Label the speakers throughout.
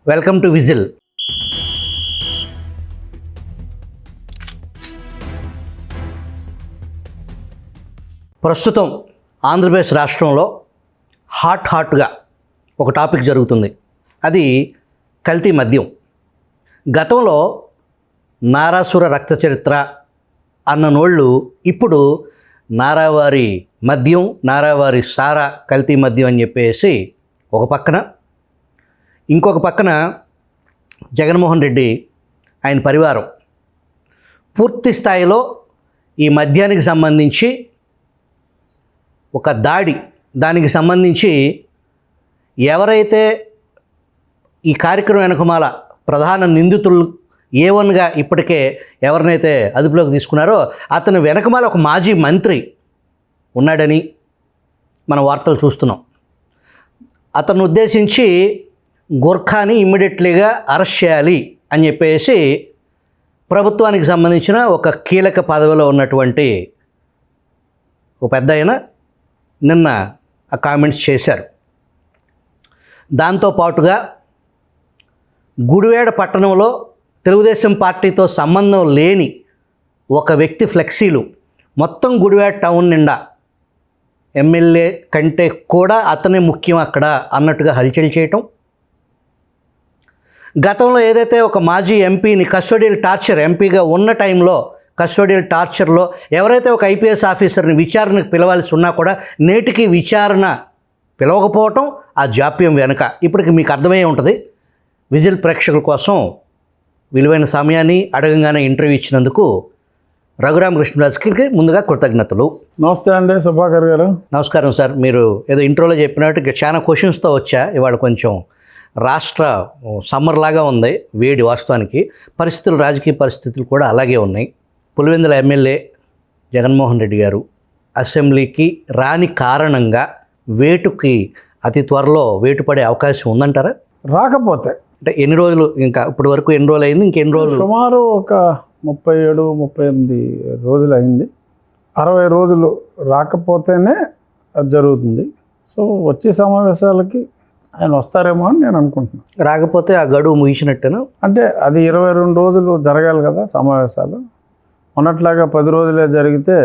Speaker 1: Welcome to whistle. ప్రస్తుతం ఆంధ్రప్రదేశ్ రాష్ట్రంలో హాట్గా ఒక టాపిక్ జరుగుతుంది. అది కల్తీ మద్యం. గతంలో నారాసుర రక్త చరిత్ర అన్న నోళ్ళు ఇప్పుడు నారావారి మద్యం, నారావారి సారా కల్తీ మద్యం అని చెప్పేసి ఒక పక్కన, ఇంకొక పక్కన జగన్మోహన్ రెడ్డి ఆయన పరివారం పూర్తి స్థాయిలో ఈ మద్యానికి సంబంధించి ఒక దానికి సంబంధించి ఎవరైతే ఈ కార్యక్రమం వెనకమాల ప్రధాన నిందితులు A1గా ఇప్పటికే ఎవరినైతే అదుపులోకి తీసుకున్నారో అతను వెనకమాల ఒక మాజీ మంత్రి ఉన్నాడని మన వార్తలు చూస్తున్నాం. అతను ఉద్దేశించి గోర్ఖాని ఇమ్మీడియట్లీగా అరెస్ట్ చేయాలి అని చెప్పేసి ప్రభుత్వానికి సంబంధించిన ఒక కీలక పదవిలో ఉన్నటువంటి ఒక పెద్ద ఆయన నిన్న ఆ కామెంట్స్ చేశారు. దాంతోపాటుగా గుడివాడ పట్టణంలో తెలుగుదేశం పార్టీతో సంబంధం లేని ఒక వ్యక్తి ఫ్లెక్సీలు మొత్తం గుడివాడ టౌన్ నిండా ఎమ్మెల్యే కంటే కూడా అతనే ముఖ్యం అక్కడ అన్నట్టుగా హల్చల్ చేయటం, గతంలో ఏదైతే ఒక మాజీ ఎంపీని కస్టోడియల్ టార్చర్, ఎంపీగా ఉన్న టైంలో కస్టోడియల్ టార్చర్లో ఎవరైతే ఒక ఐపీఎస్ ఆఫీసర్ని విచారణకు పిలవాల్సి ఉన్నా కూడా నేటికి విచారణ పిలవకపోవటం, ఆ జాప్యం వెనుక ఇప్పటికి మీకు అర్థమయ్యే ఉంటుంది. విజిల్ ప్రేక్షకుల కోసం విలువైన సమయాన్ని అడగంగానే ఇంటర్వ్యూ ఇచ్చినందుకు రఘురామ కృష్ణరాజుకి ముందుగా కృతజ్ఞతలు.
Speaker 2: నమస్తే అండి సుభాకర్ గారు.
Speaker 1: నమస్కారం సార్. మీరు ఏదో ఇంట్రోలో చెప్పినట్టు చాలా క్వశ్చన్స్తో వచ్చా. ఇవాళ కొంచెం రాష్ట్ర సమ్మర్ లాగా ఉంది, వేడి. వాస్తవానికి పరిస్థితులు, రాజకీయ పరిస్థితులు కూడా అలాగే ఉన్నాయి. పులివెందుల ఎమ్మెల్యే జగన్మోహన్ రెడ్డి గారు అసెంబ్లీకి రాని కారణంగా వేటుకి అతి త్వరలో వేటు పడే అవకాశం ఉందంటారా?
Speaker 2: రాకపోతే
Speaker 1: అంటే ఎన్ని రోజులు, ఇంకా ఇప్పటి వరకు ఎన్ని రోజులు అయింది, ఇంకెన్ని రోజులు?
Speaker 2: సుమారు ఒక 37-38 రోజులు అయింది. 60 రోజులు రాకపోతేనే అది జరుగుతుంది. సో వచ్చే సమావేశాలకి ఆయన వస్తారేమో అని నేను అనుకుంటున్నాను.
Speaker 1: రాకపోతే ఆ గడువు ముగిసినట్టేనా?
Speaker 2: అంటే అది 22 రోజులు జరగాలి కదా సమావేశాలు. మొన్నట్లాగా 10 రోజులే జరిగితే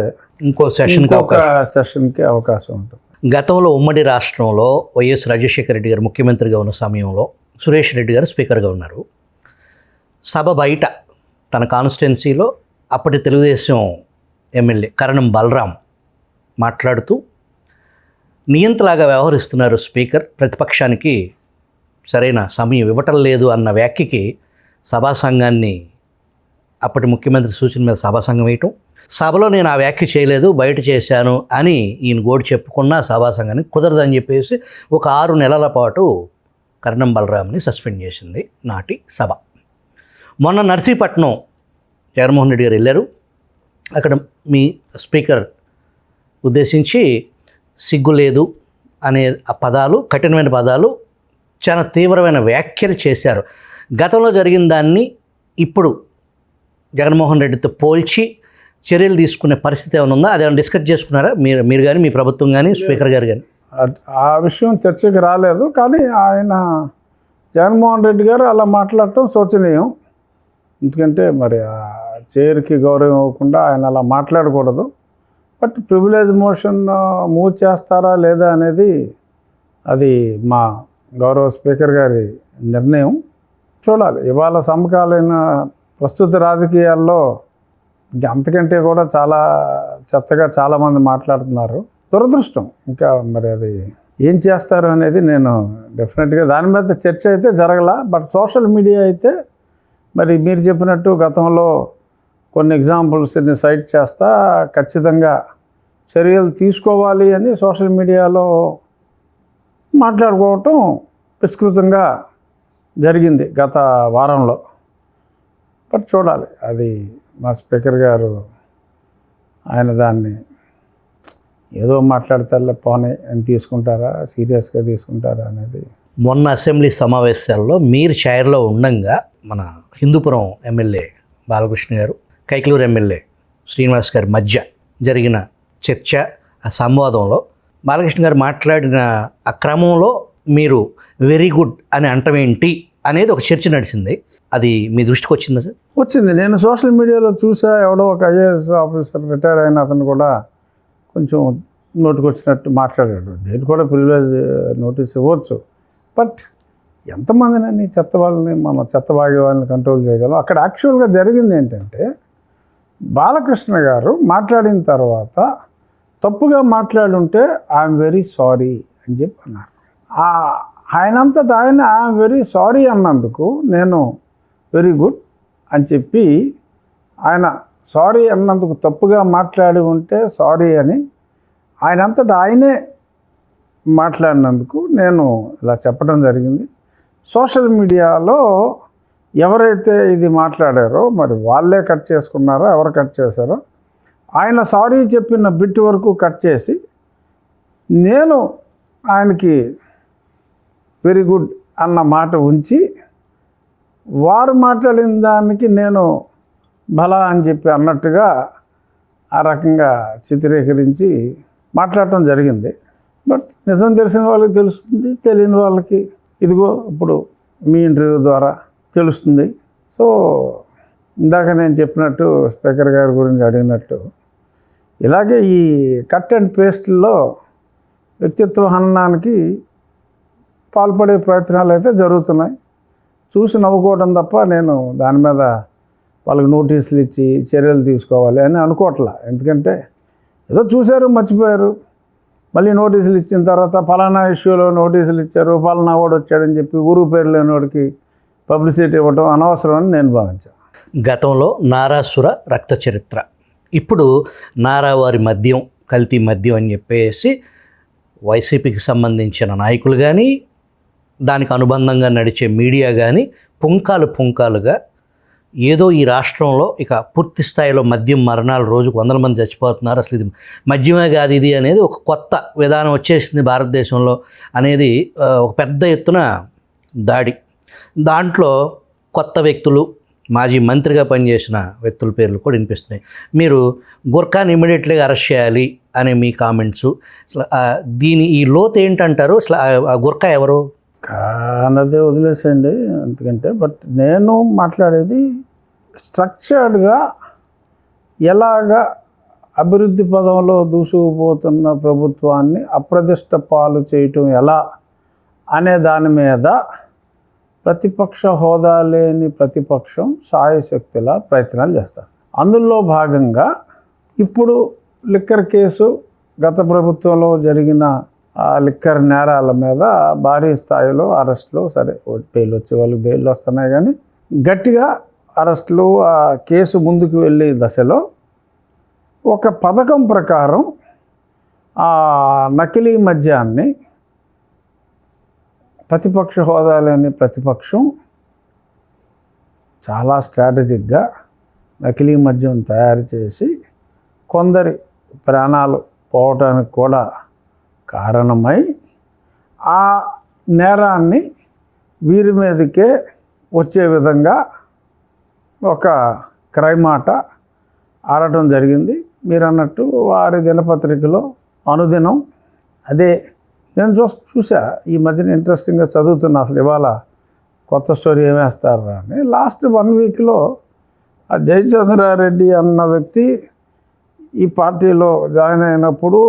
Speaker 1: ఇంకో
Speaker 2: సెషన్కి అవకాశం ఉంటుంది.
Speaker 1: గతంలో ఉమ్మడి రాష్ట్రంలో వైఎస్ రాజశేఖర రెడ్డి గారు ముఖ్యమంత్రిగా ఉన్న సమయంలో సురేష్ రెడ్డి గారు స్పీకర్గా ఉన్నారు. సభ బయట తన కాన్స్టిట్యున్సీలో అప్పటి తెలుగుదేశం ఎమ్మెల్యే కరణం బలరాం మాట్లాడుతూ నియంతలాగా వ్యవహరిస్తున్నారు స్పీకర్, ప్రతిపక్షానికి సరైన సమయం ఇవ్వటం లేదు అన్న వ్యాఖ్యకి సభా సంఘాన్ని, అప్పటి ముఖ్యమంత్రి సూచన మీద సభా సంఘం వేయటం, సభలో నేను ఆ వ్యాఖ్య చేయలేదు, బయట చేశాను అని ఈయన గోడు చెప్పుకున్న సభా సంఘానికి కుదరదని చెప్పేసి ఒక 6 నెలల పాటు కరణం బలరాంని సస్పెండ్ చేసింది నాటి సభ. మొన్న నర్సీపట్నం జగన్మోహన్ రెడ్డి గారు వెళ్ళారు. అక్కడ మీ స్పీకర్ ఉద్దేశించి సిగ్గు లేదు అనే ఆ పదాలు, కఠినమైన పదాలు, చాలా తీవ్రమైన వ్యాఖ్యలు చేశారు. గతంలో జరిగిన దాన్ని ఇప్పుడు జగన్మోహన్ రెడ్డితో పోల్చి చర్యలు తీసుకునే పరిస్థితి ఏమైనా ఉందా? అదేమైనా డిస్కస్ చేసుకున్నారా మీరు కానీ, మీ ప్రభుత్వం కానీ, స్పీకర్ గారు కానీ?
Speaker 2: ఆ విషయం చర్చకి రాలేదు. కానీ ఆయన జగన్మోహన్ రెడ్డి గారు అలా మాట్లాడటం శోచనీయం. ఎందుకంటే మరి ఆ చైర్కి గౌరవం ఇవ్వకుండా ఆయన అలా మాట్లాడకూడదు. బట్ ప్రివిలేజ్ మోషన్ మూవ్ చేస్తారా లేదా అనేది అది మా గౌరవ స్పీకర్ గారి నిర్ణయం. చూడాలి. ఇవాళ సమకాలీన ప్రస్తుత రాజకీయాల్లో అంతకంటే కూడా చాలా చెత్తగా చాలామంది మాట్లాడుతున్నారు. దురదృష్టం. ఇంకా మరి అది ఏం చేస్తారు అనేది నేను డెఫినెట్గా దాని మీద చర్చ అయితే జరగల. బట్ సోషల్ మీడియా అయితే మరి మీరు చెప్పినట్టు గతంలో కొన్ని ఎగ్జాంపుల్స్ని సైట్ చేస్తా ఖచ్చితంగా చర్యలు తీసుకోవాలి అని సోషల్ మీడియాలో మాట్లాడుకోవటం విస్తృతంగా జరిగింది గత వారంలో. బట్ చూడాలి, అది మా స్పీకర్ గారు ఆయన దాన్ని ఏదో మాట్లాడతారులే పోనీ అని తీసుకుంటారా, సీరియస్గా తీసుకుంటారా అనేది.
Speaker 1: మొన్న అసెంబ్లీ సమావేశాల్లో మీరు చైర్లో ఉండంగా మన హిందూపురం ఎమ్మెల్యే బాలకృష్ణ గారు, కైకలూరు ఎమ్మెల్యే శ్రీనివాస్ గారి మధ్య జరిగిన చర్చ, ఆ సంవాదంలో బాలకృష్ణ గారు మాట్లాడిన ఆ క్రమంలో మీరు వెరీ గుడ్ అని అంటమేంటి అనేది ఒక చర్చ నడిచింది. అది మీ దృష్టికి వచ్చిందా సార్?
Speaker 2: వచ్చింది. నేను సోషల్ మీడియాలో చూసా, ఎవడో ఒక ఐఏఎస్ ఆఫీసర్ రిటైర్ అయిన అతను కూడా కొంచెం నోటికొచ్చినట్టు మాట్లాడాడు. దేని కూడా ప్రివిలేజ్ నోటీస్ ఇవ్వచ్చు. బట్ ఎంతమందినని చెత్త వాళ్ళని మన చెత్త బాగే వాళ్ళని కంట్రోల్ చేయగలం? అక్కడ యాక్చువల్గా జరిగింది ఏంటంటే, బాలకృష్ణ గారు మాట్లాడిన తర్వాత తప్పుగా మాట్లాడుంటే ఐఎమ్ వెరీ సారీ అని చెప్పి అన్నారు. ఆయనంతటా ఆయన ఐఎమ్ వెరీ సారీ అన్నందుకు నేను వెరీ గుడ్ అని చెప్పి, ఆయన సారీ అన్నందుకు తప్పుగా మాట్లాడి ఉంటే సారీ అని ఆయనంతటా ఆయనే మాట్లాడినందుకు నేను ఇలా చెప్పడం జరిగింది. సోషల్ మీడియాలో ఎవరైతే ఇది మాట్లాడారో మరి వాళ్ళే కట్ చేసుకున్నారో, ఎవరు కట్ చేశారో, ఆయన సారీ చెప్పిన బిట్ వరకు కట్ చేసి నేను ఆయనకి వెరీ గుడ్ అన్న మాట ఉంచి, వారు మాట్లాడిన దానికి నేను భలా అని చెప్పి అన్నట్టుగా ఆ రకంగా చిత్రీకరించి మాట్లాడటం జరిగింది. బట్ నిజం తెలిసిన వాళ్ళకి తెలుస్తుంది, తెలియని వాళ్ళకి ఇదిగో ఇప్పుడు మీ ఇంటర్వ్యూ ద్వారా తెలుస్తుంది. సో ఇందాక నేను చెప్పినట్టు, స్పీకర్ గారి గురించి అడిగినట్టు, ఇలాగే ఈ కట్ అండ్ పేస్ట్లో వ్యక్తిత్వ హననానికి పాల్పడే ప్రయత్నాలు అయితే జరుగుతున్నాయి. చూసి నవ్వుకోవడం తప్ప నేను దాని మీద వాళ్ళకి నోటీసులు ఇచ్చి చర్యలు తీసుకోవాలి అని అనుకోవట్లా. ఎందుకంటే ఏదో చూశారు, మర్చిపోయారు. మళ్ళీ నోటీసులు ఇచ్చిన తర్వాత ఫలానా ఇష్యూలో నోటీసులు ఇచ్చారు, ఫలానా వాడు వచ్చాడని చెప్పి ఊరు పేరు లేనివాడికి పబ్లిసిటీ ఇవ్వడం అనవసరం అని నేను భావించాను.
Speaker 1: గతంలో నారాసుర రక్త చరిత్ర, ఇప్పుడు నారావారి మద్యం, కల్తీ మద్యం అని చెప్పేసి వైసీపీకి సంబంధించిన నాయకులు కానీ, దానికి అనుబంధంగా నడిచే మీడియా కానీ పుంకాలుగా ఏదో ఈ రాష్ట్రంలో ఇక పూర్తి స్థాయిలో మద్యం మరణాలు రోజుకు 100 మంది చచ్చిపోతున్నారు, అసలు ఇది మద్యమే కాదు ఇది అనేది ఒక కొత్త విధానం వచ్చేసింది భారతదేశంలో అనేది ఒక పెద్ద ఎత్తున దాడి. దాంట్లో కొత్త వ్యక్తులు, మాజీ మంత్రిగా పనిచేసిన వ్యక్తుల పేర్లు కూడా వినిపిస్తున్నాయి. మీరు గుర్ఖాని ఇమ్మీడియట్లీగా అరెస్ట్ చేయాలి అనే మీ కామెంట్స్, అసలు దీని ఈ లోతు ఏంటంటారు? అసలు ఆ గుర్ఖా ఎవరు
Speaker 2: అన్నదే వదిలేసేయండి ఎందుకంటే. బట్ నేను మాట్లాడేది స్ట్రక్చర్డ్గా ఎలాగ అభివృద్ధి పదంలో దూసుకుపోతున్న ప్రభుత్వాన్ని అప్రదిష్ట పాలు చేయటం ఎలా అనే దాని మీద ప్రతిపక్ష హోదా లేని ప్రతిపక్షం సాయశక్తుల ప్రయత్నాలు చేస్తారు. అందులో భాగంగా ఇప్పుడు లిక్కర్ కేసు, గత ప్రభుత్వంలో జరిగిన లిక్కర్ నేరాల మీద భారీ స్థాయిలో అరెస్టులు, సరే బెయిల్ వచ్చే వాళ్ళకి బెయిల్ వస్తున్నాయి కానీ గట్టిగా అరెస్టులు, ఆ కేసు ముందుకు వెళ్ళే దశలో ఒక పథకం ప్రకారం ఆ నకిలీ మద్యాన్ని ప్రతిపక్ష హోదా లేని ప్రతిపక్షం చాలా స్ట్రాటజిక్గా నకిలీ మద్యం తయారు చేసి కొందరి ప్రాణాలు పోవటానికి కూడా కారణమై ఆ నేరాన్ని వీరి మీదకే వచ్చే విధంగా ఒక క్రైమ్ ఆట ఆడటం జరిగింది. మీరు అన్నట్టు వారి దినపత్రికలో అనుదినం అదే నేను చూసా. ఈ మధ్యన ఇంట్రెస్టింగ్గా చదువుతున్నా, అసలు ఇవాళ కొత్త స్టోరీ ఏమేస్తారా అని. లాస్ట్ 1 వీక్లో ఆ జయచంద్రారెడ్డి అన్న వ్యక్తి ఈ పార్టీలో జాయిన్ అయినప్పుడు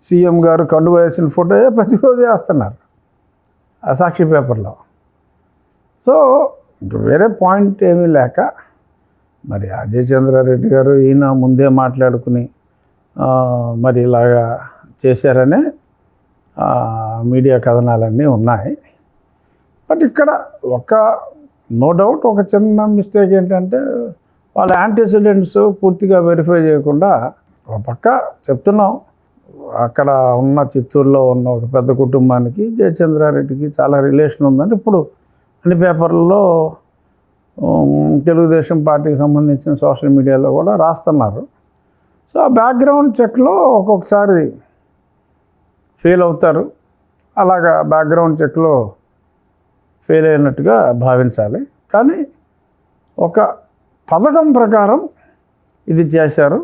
Speaker 2: సీఎం గారు కండువా వేసిన ఫోటో ప్రతిరోజు వేస్తున్నారు ఆ సాక్షి పేపర్లో. సో ఇంక వేరే పాయింట్ ఏమీ లేక మరి అజయ్ చంద్రారెడ్డి గారు ఈయన ముందే మాట్లాడుకుని మరి ఇలాగా చేశారనే మీడియా కథనాలన్నీ ఉన్నాయి. బట్ ఇక్కడ నో డౌట్ ఒక చిన్న మిస్టేక్ ఏంటంటే, వాళ్ళ యాంటీసిడెంట్స్ పూర్తిగా వెరిఫై చేయకుండా ఒక పక్క చెప్తున్నాం, అక్కడ ఉన్న చిత్తూరులో ఉన్న ఒక పెద్ద కుటుంబానికి జయచంద్రారెడ్డికి చాలా రిలేషన్ ఉందని ఇప్పుడు అన్ని పేపర్లలో, తెలుగుదేశం పార్టీకి సంబంధించిన సోషల్ మీడియాలో కూడా రాస్తున్నారు. సో ఆ బ్యాక్గ్రౌండ్ చెక్లో ఒక్కొక్కసారి ఫెయిల్ అవుతారు. అలాగా బ్యాక్గ్రౌండ్ చెక్లో ఫెయిల్ అయినట్టుగా భావించాలి. కానీ ఒక పథకం ప్రకారం ఇది చేశారు.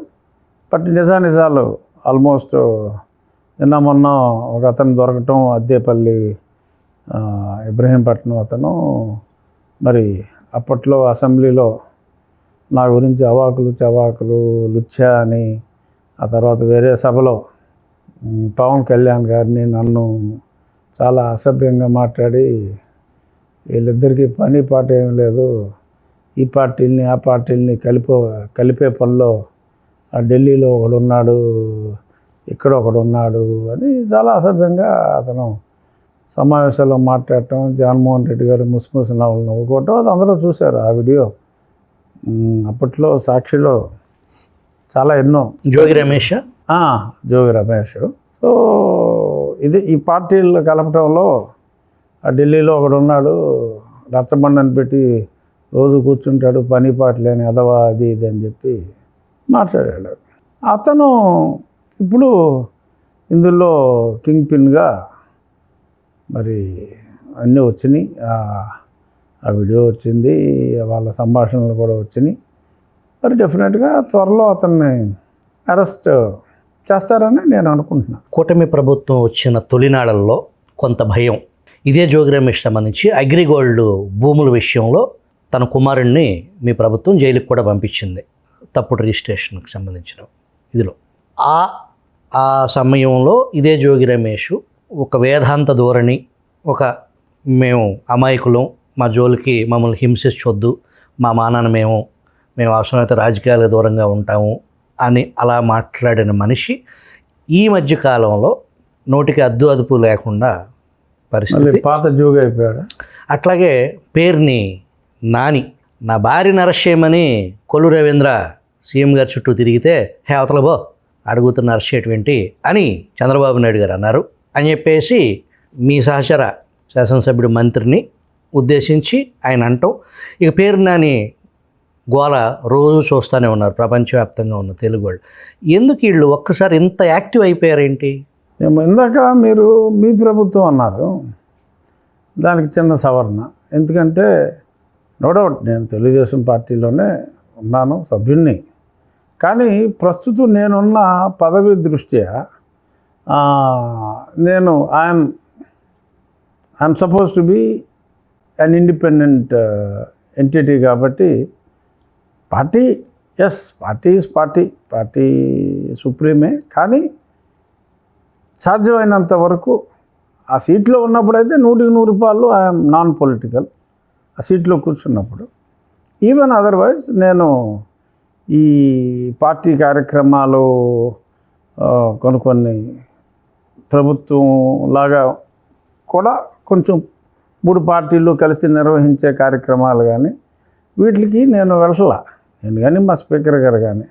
Speaker 2: బట్ నిజాలు ఆల్మోస్ట్ నిన్న మొన్న ఒక అతను దొరకటం, అద్దేపల్లి ఇబ్రహీంపట్నం అతను మరి అప్పట్లో అసెంబ్లీలో నా గురించి అవాకులు చవాకులు లుచ్చా అని, ఆ తర్వాత వేరే సభలో పవన్ కళ్యాణ్ గారిని నన్ను చాలా అసభ్యంగా మాట్లాడి, వీళ్ళిద్దరికీ పని పాట ఏం లేదు, ఈ పార్టీల్ని ఆ పార్టీల్ని కలిపే పనిలో ఆ ఢిల్లీలో ఒకడున్నాడు, ఇక్కడ ఒకడున్నాడు అని చాలా అసభ్యంగా అతను సమావేశాల్లో మాట్లాడటం, జగన్మోహన్ రెడ్డి గారు ముసిముసి నవ్వులు నవ్వుకోవటం అది అందరూ చూశారు ఆ వీడియో. అప్పట్లో సాక్షిలో చాలా ఎన్నో.
Speaker 1: జోగి రమేష్
Speaker 2: జోగి రమేష్. సో ఇది ఈ పార్టీలు కలపటంలో ఆ ఢిల్లీలో ఒకడున్నాడు, రచ్చబండని పెట్టి రోజు కూర్చుంటాడు, పని పాట లేని అదవా అది ఇది అని చెప్పి మాట్లాడాడు. అతను ఇప్పుడు ఇందులో కింగ్ పిన్గా మరి అన్నీ వచ్చినాయి. ఆ వీడియో వచ్చింది, వాళ్ళ సంభాషణలు కూడా వచ్చినాయి. మరి డెఫినెట్గా త్వరలో అతన్ని అరెస్ట్ చేస్తారని నేను అనుకుంటున్నాను.
Speaker 1: కూటమి ప్రభుత్వం వచ్చిన తొలినాళ్లలో కొంత భయం ఇదే జోగి రమేష్ సంబంధించి అగ్రిగోల్డ్ భూముల విషయంలో తన కుమారుణ్ణి మీ ప్రభుత్వం జైలుకి కూడా పంపించింది, తప్పుడు రిజిస్ట్రేషన్కి సంబంధించిన ఇదిలో. ఆ సమయంలో ఇదే జోగి రమేష్ ఒక వేదాంత ధోరణి, ఒక మేము అమాయకులం, మా జోలికి మమ్మల్ని హింసించొద్దు, మా మానాన్ని మేము అవసరమైతే రాజకీయాలకు దూరంగా ఉంటాము అని అలా మాట్లాడిన మనిషి ఈ మధ్య కాలంలో నోటికి అదుపు లేకుండా పరిస్థితి,
Speaker 2: పాత జోగి అయిపోయాడు.
Speaker 1: అట్లాగే పేరుని నాని, నా భార్యను అరెస్ట్ చేయమని కొల్లు రవీంద్ర సీఎం గారి చుట్టూ తిరిగితే హే అవతల బో అడుగుతున్న అరెస్ట్ చేయటమేంటి అని చంద్రబాబు నాయుడు గారు అన్నారు అని చెప్పేసి మీ సహచర శాసనసభ్యుడు మంత్రిని ఉద్దేశించి ఆయన అంటాం. ఇక పేరు నాని గోల రోజు చూస్తూనే ఉన్నారు ప్రపంచవ్యాప్తంగా ఉన్న తెలుగు వాళ్ళు. ఎందుకు వీళ్ళు ఒక్కసారి ఇంత యాక్టివ్ అయిపోయారేంటి?
Speaker 2: ఇందాక మీరు మీ ప్రభుత్వం అన్నారు, దానికి చిన్న సవరణ. ఎందుకంటే నో డౌట్ నేను తెలుగుదేశం పార్టీలోనే ఉన్నాను, సభ్యుణ్ణి. కానీ ప్రస్తుతం నేనున్న పదవి దృష్ట్యా నేను I'm suppose to be an independent entity. కాబట్టి పార్టీ పార్టీ ఈజ్ పార్టీ సుప్రీమే. కానీ సాధ్యమైనంత వరకు ఆ సీట్లో ఉన్నప్పుడైతే 100% ఐఎమ్ నాన్ పొలిటికల్. ఆ సీట్లో కూర్చున్నప్పుడు ఈవెన్ అదర్వైజ్ నేను ఈ పార్టీ కార్యక్రమాలు కొన్ని ప్రభుత్వం లాగా కూడా కొంచెం 3 పార్టీలు కలిసి నిర్వహించే కార్యక్రమాలు కానీ వీటికి నేను వెళ్ళలా, నేను కానీ మా స్పీకర్ గారు కానీ.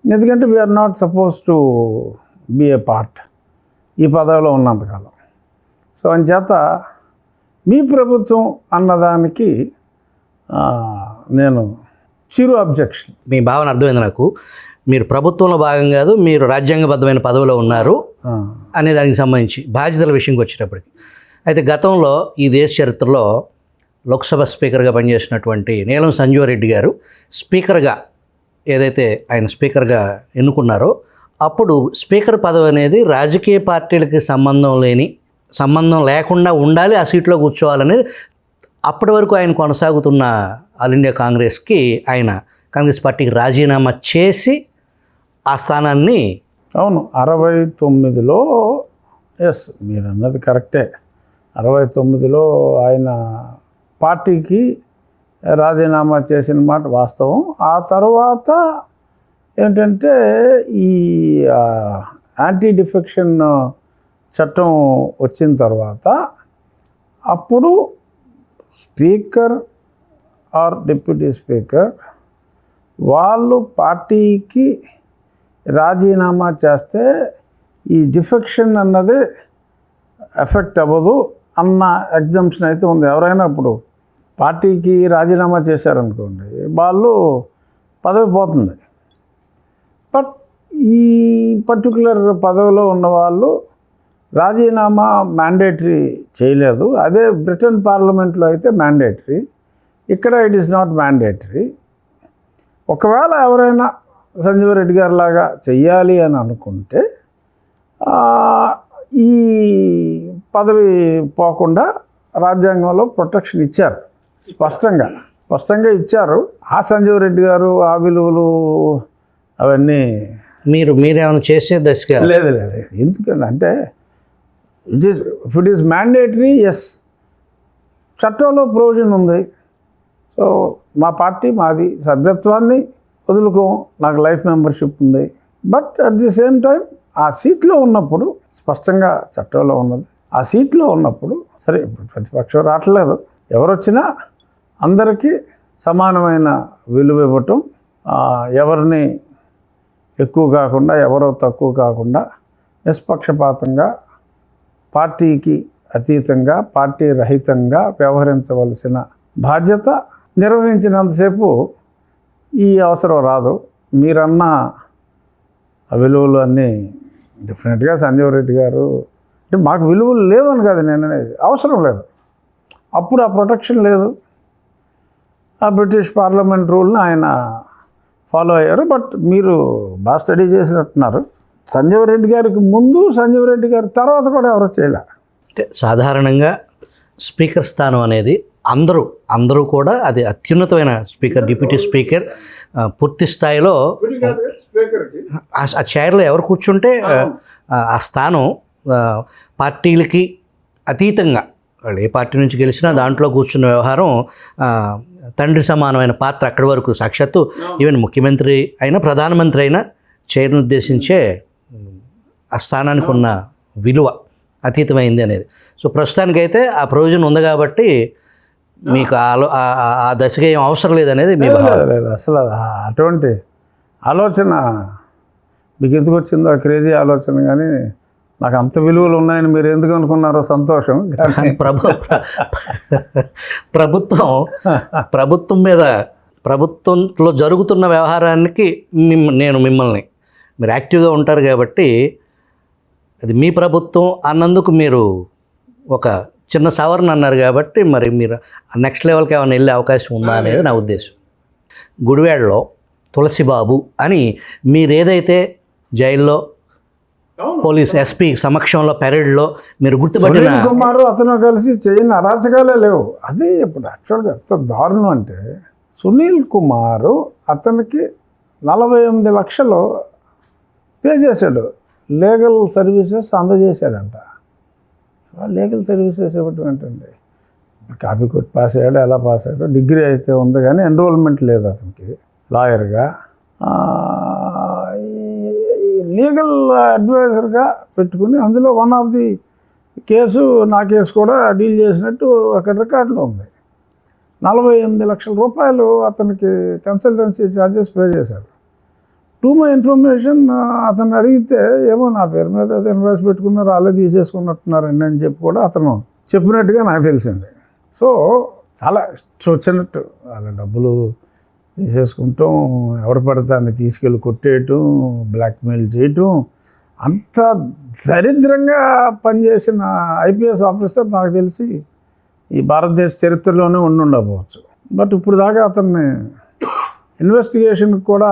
Speaker 2: ఎందుకంటే we are not suppose to be a part ఈ పదవిలో ఉన్నంతకాలం. సో అంచేత మీ ప్రభుత్వం అన్నదానికి నేను చిరు అబ్జెక్షన్.
Speaker 1: మీ భావన అర్థమైంది నాకు. మీరు ప్రభుత్వంలో భాగం కాదు, మీరు రాజ్యాంగబద్ధమైన పదవిలో ఉన్నారు అనే దానికి సంబంధించి బాధ్యతల విషయంకి వచ్చేటప్పటికి. అయితే గతంలో ఈ దేశ చరిత్రలో లోక్సభ స్పీకర్గా పనిచేసినటువంటి నీలం సంజీవ్ రెడ్డి గారు స్పీకర్గా ఏదైతే ఆయన స్పీకర్గా ఎన్నుకున్నారో అప్పుడు స్పీకర్ పదవి అనేది రాజకీయ పార్టీలకి సంబంధం లేకుండా ఉండాలి, ఆ సీట్లో కూర్చోవాలనేది అప్పటి వరకు ఆయన కొనసాగుతున్న ఆల్ ఇండియా కాంగ్రెస్కి కాంగ్రెస్ పార్టీకి రాజీనామా చేసి ఆ స్థానాన్ని
Speaker 2: అవును 69లో మీరు అన్నది కరెక్టే. 69లో ఆయన పార్టీకి రాజీనామా చేసిన మాట వాస్తవం. ఆ తర్వాత ఏంటంటే ఈ యాంటీ డిఫెక్షన్ చట్టం వచ్చిన తర్వాత అప్పుడు స్పీకర్ ఆర్ డిప్యూటీ స్పీకర్ వాళ్ళు పార్టీకి రాజీనామా చేస్తే ఈ డిఫెక్షన్ అన్నది ఎఫెక్ట్ అవ్వదు అన్న ఎగ్జంప్షన్ అయితే ఉంది. ఎవరైనా ఇప్పుడు పార్టీకి రాజీనామా చేశారనుకోండి, వాళ్ళు పదవి పోతుంది. బట్ ఈ పర్టికులర్ పదవిలో ఉన్నవాళ్ళు రాజీనామా మ్యాండేటరీ చేయలేదు. అదే బ్రిటన్ పార్లమెంట్లో అయితే మ్యాండేటరీ, ఇక్కడ ఇట్ ఈస్ నాట్ మ్యాండేటరీ. ఒకవేళ ఎవరైనా సంజీవ్ రెడ్డి గారి లాగా చెయ్యాలి అని అనుకుంటే ఈ పదవి పోకుండా రాజ్యాంగంలో ప్రొటెక్షన్ ఇచ్చారు, స్పష్టంగా ఇచ్చారు. ఆ సంజీవ్ రెడ్డి గారు ఆ విలువలు అవన్నీ
Speaker 1: మీరేమైనా చేసే దశగా
Speaker 2: లేదు. ఎందుకంటే అంటే if it is mandatory, yes, చట్టంలో ప్రొవిజన్ ఉంది. సో మా పార్టీ మాది, సభ్యత్వాన్ని వదులుకోం, నాకు లైఫ్ మెంబర్షిప్ ఉంది. But at the same time ఆ సీట్లో ఉన్నప్పుడు స్పష్టంగా చట్టంలో ఉన్నది. ఆ సీట్లో ఉన్నప్పుడు సరే, ఇప్పుడు ప్రతిపక్షం రావట్లేదు, ఎవరు వచ్చినా అందరికీ సమానమైన విలువ ఇవ్వటం, ఎవరిని ఎక్కువ కాకుండా ఎవరో తక్కువ కాకుండా నిష్పక్షపాతంగా పార్టీకి అతీతంగా పార్టీ రహితంగా వ్యవహరించవలసిన బాధ్యత నిర్వహించినంతసేపు ఈ అవసరం రాదు. మీరన్న విలువలు అన్నీ డెఫినెట్గా సంజీవ్ రెడ్డి గారు అంటే మాకు విలువలు లేవని కాదు నేను అనేది, అవసరం లేదు. అప్పుడు ఆ ప్రొటెక్షన్ లేదు. ఆ బ్రిటిష్ పార్లమెంట్ రూల్ని ఆయన ఫాలో అయ్యారు. బట్ మీరు బాగా స్టడీ చేసినట్టున్నారు. సంజీవ్ రెడ్డి గారికి ముందు, సంజీవ్ రెడ్డి గారి తర్వాత కూడా ఎవరో చేయలే.
Speaker 1: అంటే సాధారణంగా స్పీకర్ స్థానం అనేది అందరూ కూడా అది అత్యున్నతమైన స్పీకర్, డిప్యూటీ స్పీకర్, పూర్తి స్థాయిలో ఆ చైర్లో ఎవరు కూర్చుంటే ఆ స్థానం పార్టీలకి అతీతంగా వాళ్ళు ఏ పార్టీ నుంచి గెలిచినా దాంట్లో కూర్చున్న వ్యవహారం తండ్రి సమానమైన పాత్ర అక్కడి వరకు సాక్షాత్తు ఈవెన్ ముఖ్యమంత్రి అయినా ప్రధానమంత్రి అయినా చైర్ను ఉద్దేశించే ఆ స్థానానికి ఉన్న విలువ అతీతమైంది అనేది. సో ప్రస్తుతానికైతే ఆ ప్రొవిజన్ ఉంది కాబట్టి మీకు ఆ దశగా ఏం అవసరం లేదనేది మీ
Speaker 2: లేదు. అసలు అటువంటి ఆలోచన మీకు ఎందుకు వచ్చిందో ఆ క్రేజీ ఆలోచన, కానీ నాకు అంత విలువలు ఉన్నాయని మీరు ఎందుకు అనుకున్నారో సంతోషం. కానీ
Speaker 1: ప్రభుత్వం మీద, ప్రభుత్వంలో జరుగుతున్న వ్యవహారానికి నేను మిమ్మల్ని మీరు యాక్టివ్గా ఉంటారు కాబట్టి అది మీ ప్రభుత్వం అన్నందుకు మీరు ఒక చిన్న సవరణ అన్నారు కాబట్టి మరి మీరు నెక్స్ట్ లెవెల్కి ఏమైనా వెళ్ళే అవకాశం ఉందా అనేది నా ఉద్దేశం. గుడివాడలో తులసిబాబు అని మీరు ఏదైతే జైల్లో పోలీస్ ఎస్పీ సమక్షంలో పెరేడ్లో మీరు గుర్తుపట్టిన
Speaker 2: సునీల్ కుమార్ అతను కలిసి చేయని అరాచకాలే లేవు. అదే ఇప్పుడు యాక్చువల్గా ఎంత దారుణం అంటే, సునీల్ కుమారు అతనికి 48 లక్షలు పే చేశాడు, లీగల్ సర్వీసెస్ అందజేశాడంట. లీగల్ సర్వీసెస్ ఇవ్వటం ఏంటండి, కాపీ కొట్టి పాస్ అయ్యాడు, ఎలా పాస్ అయ్యాడు, డిగ్రీ అయితే ఉంది కానీ ఎన్రోల్మెంట్ లేదు అతనికి లాయర్గా. లీగల్ అడ్వైజర్గా పెట్టుకుని అందులో వన్ ఆఫ్ ది కేసు, నా కేసు కూడా డీల్ చేసినట్టు అక్కడ రికార్డులో ఉంది. 48 లక్షల రూపాయలు అతనికి కన్సల్టెన్సీ ఛార్జెస్ పే చేశారు. టు మై ఇన్ఫర్మేషన్, అతను అడిగితే ఏమో నా పేరు మీద ఇన్వాయిస్ పెట్టుకున్నారు, వాళ్ళే తీసేసుకున్నట్టున్నారండి అని చెప్పి కూడా అతను చెప్పినట్టుగా నాకు తెలిసింది. సో చాలా వచ్చినట్టు వాళ్ళ డబ్బులు తీసేసుకుంటాం, ఎవరు పడతాన్ని తీసుకెళ్ళి కొట్టేయటం, బ్లాక్మెయిల్ చేయటం, అంత దరిద్రంగా పనిచేసిన ఐపీఎస్ ఆఫీసర్ నాకు తెలిసి ఈ భారతదేశ చరిత్రలోనే ఉండకపోవచ్చు. బట్ ఇప్పుడు దాకా అతన్ని ఇన్వెస్టిగేషన్కి కూడా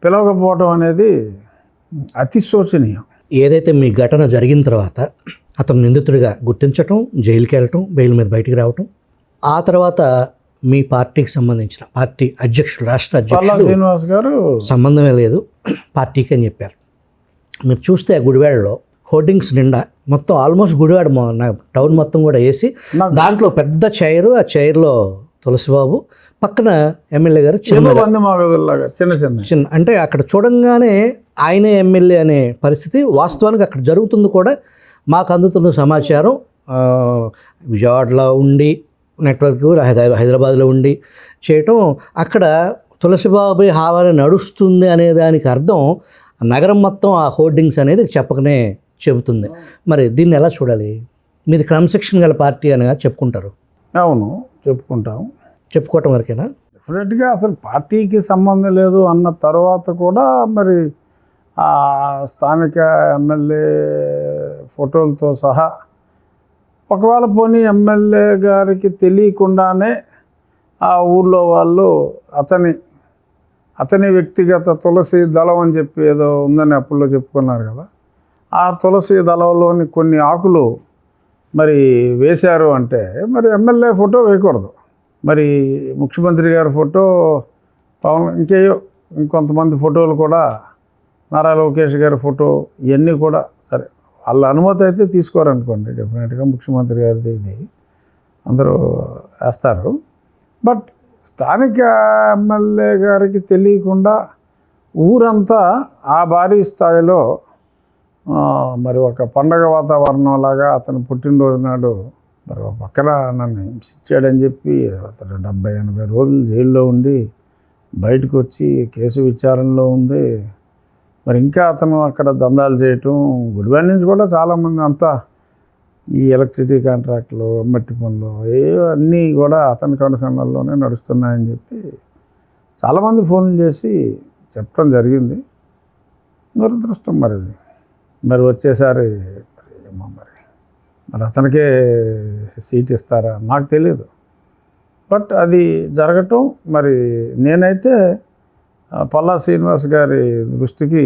Speaker 2: పిలవకపోవడం అనేది అతి శోచనీయం.
Speaker 1: ఏదైతే మీ ఘటన జరిగిన తర్వాత అతను నిందితుడిగా గుర్తించటం, జైలుకి వెళ్ళటం, బెయిల్ మీద బయటికి రావటం, ఆ తర్వాత మీ పార్టీకి సంబంధించిన పార్టీ అధ్యక్షుడు, రాష్ట్ర అధ్యక్షుడు
Speaker 2: శ్రీనివాస్ గారు
Speaker 1: సంబంధమే లేదు పార్టీకి అని చెప్పారు. మీరు చూస్తే గుడివాడలో హోర్డింగ్స్ నిండా మొత్తం ఆల్మోస్ట్ గుడివాడ టౌన్ మొత్తం కూడా వేసి దాంట్లో పెద్ద చైరు, ఆ చైర్లో తులసిబాబు, పక్కన ఎమ్మెల్యే గారు
Speaker 2: చిన్న
Speaker 1: అంటే అక్కడ చూడంగానే ఆయనే ఎమ్మెల్యే అనే పరిస్థితి వాస్తవానికి అక్కడ జరుగుతుంది కూడా. మాకు అందుతున్న సమాచారం విజయవాడలో ఉండి నెట్వర్క్ హైదరాబాద్లో ఉండి చేయటం, అక్కడ తులసిబాబు హావాలో నడుస్తుంది అనే దానికి అర్థం నగరం మొత్తం ఆ హోర్డింగ్స్ అనేది చెప్పకనే చెబుతుంది. మరి దీన్ని ఎలా చూడాలి? మీది క్రమశిక్షణ గల పార్టీ అనగా చెప్పుకుంటారు.
Speaker 2: అవును, చెప్పుకోవటం
Speaker 1: వరకేనా?
Speaker 2: డెఫినెట్గా అసలు పార్టీకి సంబంధం లేదు అన్న తర్వాత కూడా మరి ఆ స్థానిక ఎమ్మెల్యే ఫోటోలతో సహా, ఒకవేళ పోనీ ఎమ్మెల్యే గారికి తెలియకుండానే ఆ ఊళ్ళో వాళ్ళు అతని వ్యక్తిగత తులసి దళం అని చెప్పి ఏదో ఉందని అప్పుల్లో చెప్పుకున్నారు కదా, ఆ తులసి దళంలోని కొన్ని ఆకులు మరి వేశారు అంటే మరి ఎమ్మెల్యే ఫోటో వేయకూడదు. మరి ముఖ్యమంత్రి గారి ఫోటో, పవన్ ఇంకొంతమంది ఫోటోలు కూడా, నారా లోకేష్ గారి ఫోటో, ఇవన్నీ కూడా సరే వాళ్ళ అనుమతి అయితే తీసుకోరనుకోండి, డెఫినెట్గా ముఖ్యమంత్రి గారిది ఇది అందరూ వేస్తారు. బట్ స్థానిక ఎమ్మెల్యే గారికి తెలియకుండా ఊరంతా ఆ భారీ స్థాయిలో మరి ఒక పండగ వాతావరణం లాగా అతను పుట్టినరోజు నాడు మరి ఒక పక్కన నన్ను హింసించాడని చెప్పి అతను 70-80 రోజులు జైల్లో ఉండి బయటకు వచ్చి కేసు విచారణలో ఉంది. మరి ఇంకా అతను అక్కడ దందాలు చేయటం, గుడివాడ నుంచి కూడా చాలామంది అంతా ఈ ఎలక్ట్రిసిటీ కాంట్రాక్టులు, మట్టి పనులు అన్నీ కూడా అతని కనుసన్నల్లోనే నడుస్తున్నాయని చెప్పి చాలామంది ఫోన్లు చేసి చెప్పడం జరిగింది. దురదృష్టం మరి వచ్చేసారి ఏమో మరి అతనికే సీట్ ఇస్తారా నాకు తెలియదు. బట్ అది జరగటం మరి నేనైతే పల్లా శ్రీనివాస్ గారి దృష్టికి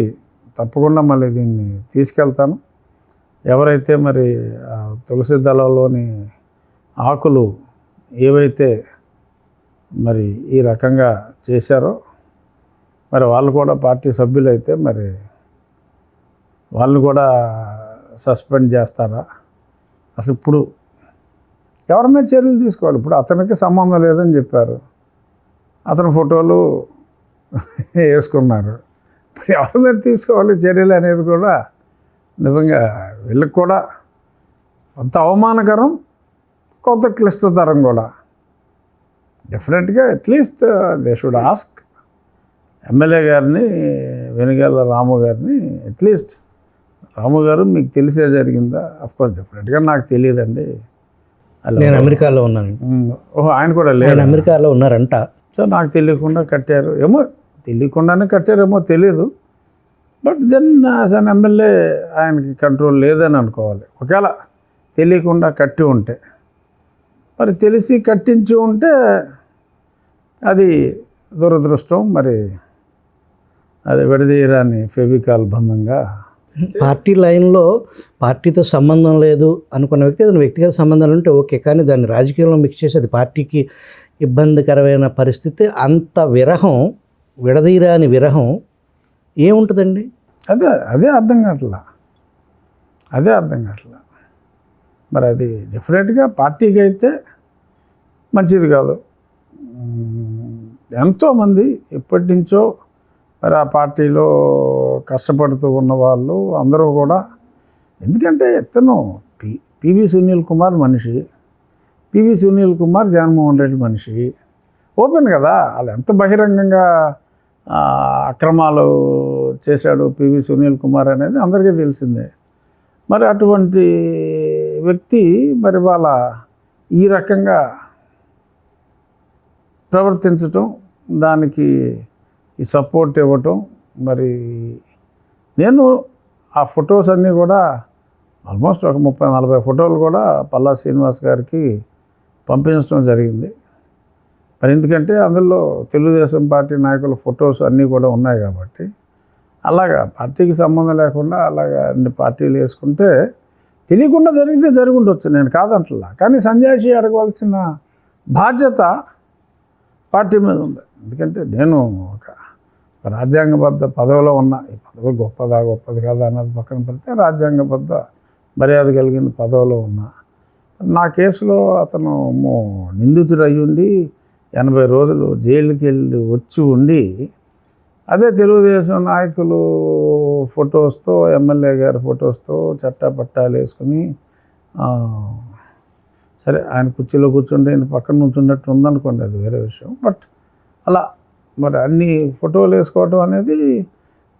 Speaker 2: తప్పకుండా మళ్ళీ దీన్ని తీసుకెళ్తాను. ఎవరైతే మరి తులసి దళంలోని ఆకులు ఏవైతే మరి ఈ రకంగా చేశారో మరి వాళ్ళు కూడా పార్టీ సభ్యులైతే మరి వాళ్ళని కూడా సస్పెండ్ చేస్తారా? అసలు ఇప్పుడు ఎవరి మీద చర్యలు తీసుకోవాలి? ఇప్పుడు అతనికి సంబంధం లేదని చెప్పారు, అతని ఫోటోలు వేసుకున్నారు. ఇప్పుడు ఎవరి మీద తీసుకోవాలి చర్యలు అనేది కూడా నిజంగా వీళ్ళకి కూడా కొంత అవమానకరం, కొంత క్లిష్టతరం కూడా. డెఫినెట్గా at least they should ask MLA గారిని, వెనుగళ్ల రాము గారిని, అట్లీస్ట్ రాము గారు మీకు తెలిసే జరిగిందా? అఫ్కోర్స్ డెఫినెట్గా నాకు తెలియదండి,
Speaker 1: నేను అమెరికాలో ఉన్నాను.
Speaker 2: ఓహో, ఆయన కూడా లేదు,
Speaker 1: అమెరికాలో ఉన్నారంట.
Speaker 2: సో నాకు తెలియకుండా కట్టారు ఏమో, తెలియకుండానే కట్టారేమో తెలియదు. But then as an MLA ఆయనకి కంట్రోల్ లేదని అనుకోవాలి. ఒకవేళ తెలియకుండా కట్టి ఉంటే, మరి తెలిసి కట్టించి ఉంటే అది దురదృష్టం. మరి అది విడదీయరాని ఫెవికాల్ బంధంగా.
Speaker 1: పార్టీ లైన్లో పార్టీతో సంబంధం లేదు అనుకున్న వ్యక్తి ఏదైనా వ్యక్తిగత సంబంధాలు ఉంటే ఓకే, కానీ దాన్ని రాజకీయంలో మిక్స్ చేసి అది పార్టీకి ఇబ్బందికరమైన పరిస్థితి. అంత విరహం, విడదీయరాని విరహం ఏముంటుందండి?
Speaker 2: అదే అర్థం కావట్లా. మరి అది డెఫినెట్గా పార్టీకి అయితే మంచిది కాదు. ఎంతోమంది ఎప్పటి నుంచో మరి ఆ పార్టీలో కష్టపడుతూ ఉన్న వాళ్ళు అందరూ కూడా, ఎందుకంటే ఇతను పివి సునీల్ కుమార్ మనిషి, పివి సునీల్ కుమార్ జగన్మోహన్ రెడ్డి మనిషి, ఓపెన్ కదా. వాళ్ళు ఎంత బహిరంగంగా అక్రమాలు చేశాడు పివి సునీల్ కుమార్ అనేది అందరికీ తెలిసిందే. మరి అటువంటి వ్యక్తి మరి వాళ్ళ ఈ రకంగా ప్రవర్తించటం, దానికి ఈ సపోర్ట్ ఇవ్వటం, మరి నేను ఆ ఫొటోస్ అన్నీ కూడా ఆల్మోస్ట్ ఒక 30-40 ఫోటోలు కూడా పల్లా శ్రీనివాస్ గారికి పంపించడం జరిగింది. మరి ఎందుకంటే అందులో తెలుగుదేశం పార్టీ నాయకుల ఫొటోస్ అన్నీ కూడా ఉన్నాయి కాబట్టి, అలాగా పార్టీకి సంబంధం లేకుండా అలాగా అన్ని పార్టీలు వేసుకుంటే తెలియకుండా జరిగితే జరుగుండొచ్చు, నేను కాదంటలా. కానీ సంజాయిషి అడగవలసిన బాధ్యత పార్టీ మీద ఉంది. ఎందుకంటే నేను ఒక రాజ్యాంగబద్ధ పదవిలో ఉన్నా. ఈ పదవి గొప్పది కాదా అన్నది పక్కన పెడితే రాజ్యాంగబద్ధ మర్యాద కలిగిన పదవిలో ఉన్నా. నా కేసులో అతను నిందితుడు అయ్యుండి 80 రోజులు జైలుకి వెళ్ళి వచ్చి ఉండి, అదే తెలుగుదేశం నాయకులు ఫొటోస్తో, ఎమ్మెల్యే గారి ఫొటోస్తో చట్టాపట్టాలు వేసుకుని, సరే ఆయన కుర్చీలో కూర్చుంటే ఆయన పక్కన నుంచున్నట్టు ఉందనుకోండి, అది వేరే విషయం. బట్ అలా మరి అన్ని ఫోటోలు వేసుకోవటం అనేది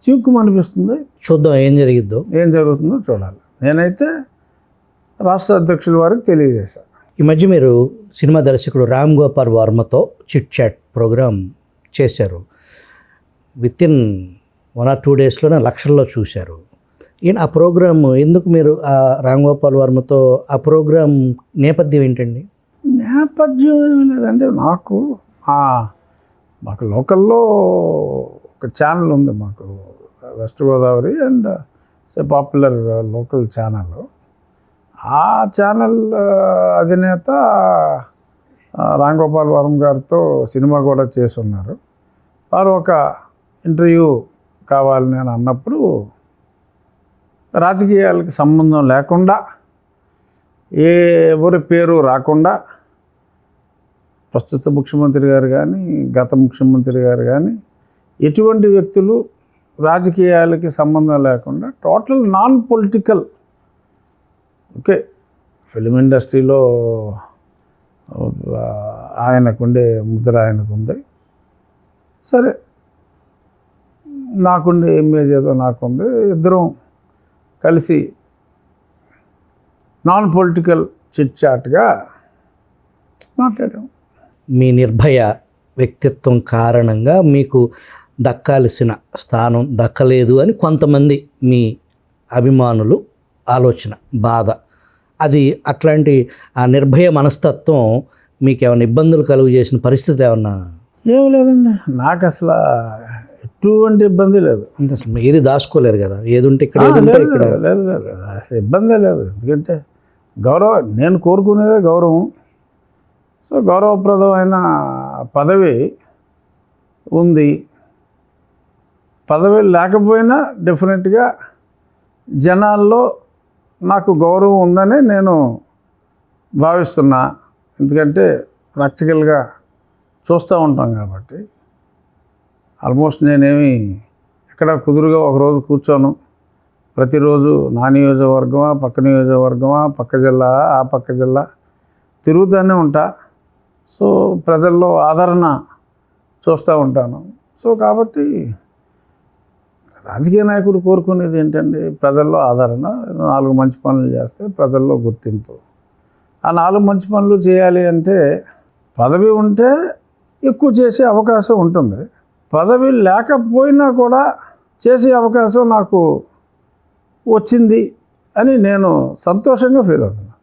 Speaker 2: చిక్కుమనిపిస్తుంది.
Speaker 1: చూద్దాం ఏం
Speaker 2: జరుగుతుందో చూడాలి. నేనైతే రాష్ట్ర అధ్యక్షుల వారికి తెలియజేశాను.
Speaker 1: ఈ మధ్య మీరు సినిమా దర్శకుడు రామ్ గోపాల్ వర్మతో చిట్ చాట్ ప్రోగ్రామ్ చేశారు. వితిన్ 1 or 2 daysలోనే లక్షల్లో చూశారు. ఆ ప్రోగ్రామ్ ఎందుకు మీరు రామ్ గోపాల్ వర్మతో ఆ ప్రోగ్రామ్ నేపథ్యం ఏంటండి?
Speaker 2: నేపథ్యం ఏమి లేదంటే, మాకు లోకల్లో ఒక ఛానల్ ఉంది, మాకు west Godavari and popular local channel. ఆ ఛానల్ అధినేత రామ్ గోపాల్ వర్మ గారితో సినిమా కూడా చేసి ఉన్నారు. వారు ఒక ఇంటర్వ్యూ కావాలి నేను అన్నప్పుడు రాజకీయాలకి సంబంధం లేకుండా ఏ ఎవరి పేరు రాకుండా ప్రస్తుత ముఖ్యమంత్రి గారు కానీ గత ముఖ్యమంత్రి గారు కానీ ఎటువంటి వ్యక్తులు రాజకీయాలకి సంబంధం లేకుండా total non political, okay, film ఇండస్ట్రీలో ఆయనకుండే ముద్ర ఆయనకుంది, సరే నాకుండే ఇమేజ్ ఏదో నాకుంది, ఇద్దరం కలిసి నాన్ పొలిటికల్ చిట్ చాట్గా మాట్లాడాం.
Speaker 1: మీ నిర్భయ వ్యక్తిత్వం కారణంగా మీకు దక్కాల్సిన స్థానం దక్కలేదు అని కొంతమంది మీ అభిమానులు ఆలోచన, బాధ. అది అట్లాంటి ఆ నిర్భయ మనస్తత్వం మీకు ఏమైనా ఇబ్బందులు కలుగు చేసిన పరిస్థితి ఏమన్నా?
Speaker 2: ఏం లేదండి, నాకు అసలు ఎటువంటి ఇబ్బంది లేదు.
Speaker 1: అసలు ఏది దాచుకోలేరు కదా, ఏది ఉంటే ఇక్కడ ఇక్కడ
Speaker 2: లేదు లేదు అసలు ఇబ్బందే లేదు. ఎందుకంటే నేను కోరుకునేదే గౌరవం. సో గౌరవప్రదమైన పదవి ఉంది. పదవి లేకపోయినా డెఫినెట్గా జనాల్లో నాకు గౌరవం ఉందని నేను భావిస్తున్నా. ఎందుకంటే ప్రాక్టికల్గా చూస్తూ ఉంటాం కాబట్టి. ఆల్మోస్ట్ నేనేమి ఎక్కడ కుదురుగా ఒకరోజు కూర్చోను. ప్రతిరోజు నా నియోజకవర్గమా, పక్క నియోజకవర్గమా, పక్క జిల్లా, ఆ పక్క జిల్లా తిరుగుతూనే ఉంటా. సో ప్రజల్లో ఆదరణ చూస్తూ ఉంటాను. సో కాబట్టి రాజకీయ నాయకుడు కోరుకునేది ఏంటండి, ప్రజల్లో ఆదరణ. 4 మంచి పనులు చేస్తే ప్రజల్లో గుర్తింపు. ఆ 4 మంచి పనులు చేయాలి అంటే పదవి ఉంటే ఎక్కువ చేసే అవకాశం ఉంటుంది. పదవి లేకపోయినా కూడా చేసే అవకాశం నాకు వచ్చింది అని నేను సంతోషంగా ఫీల్ అవుతున్నాను.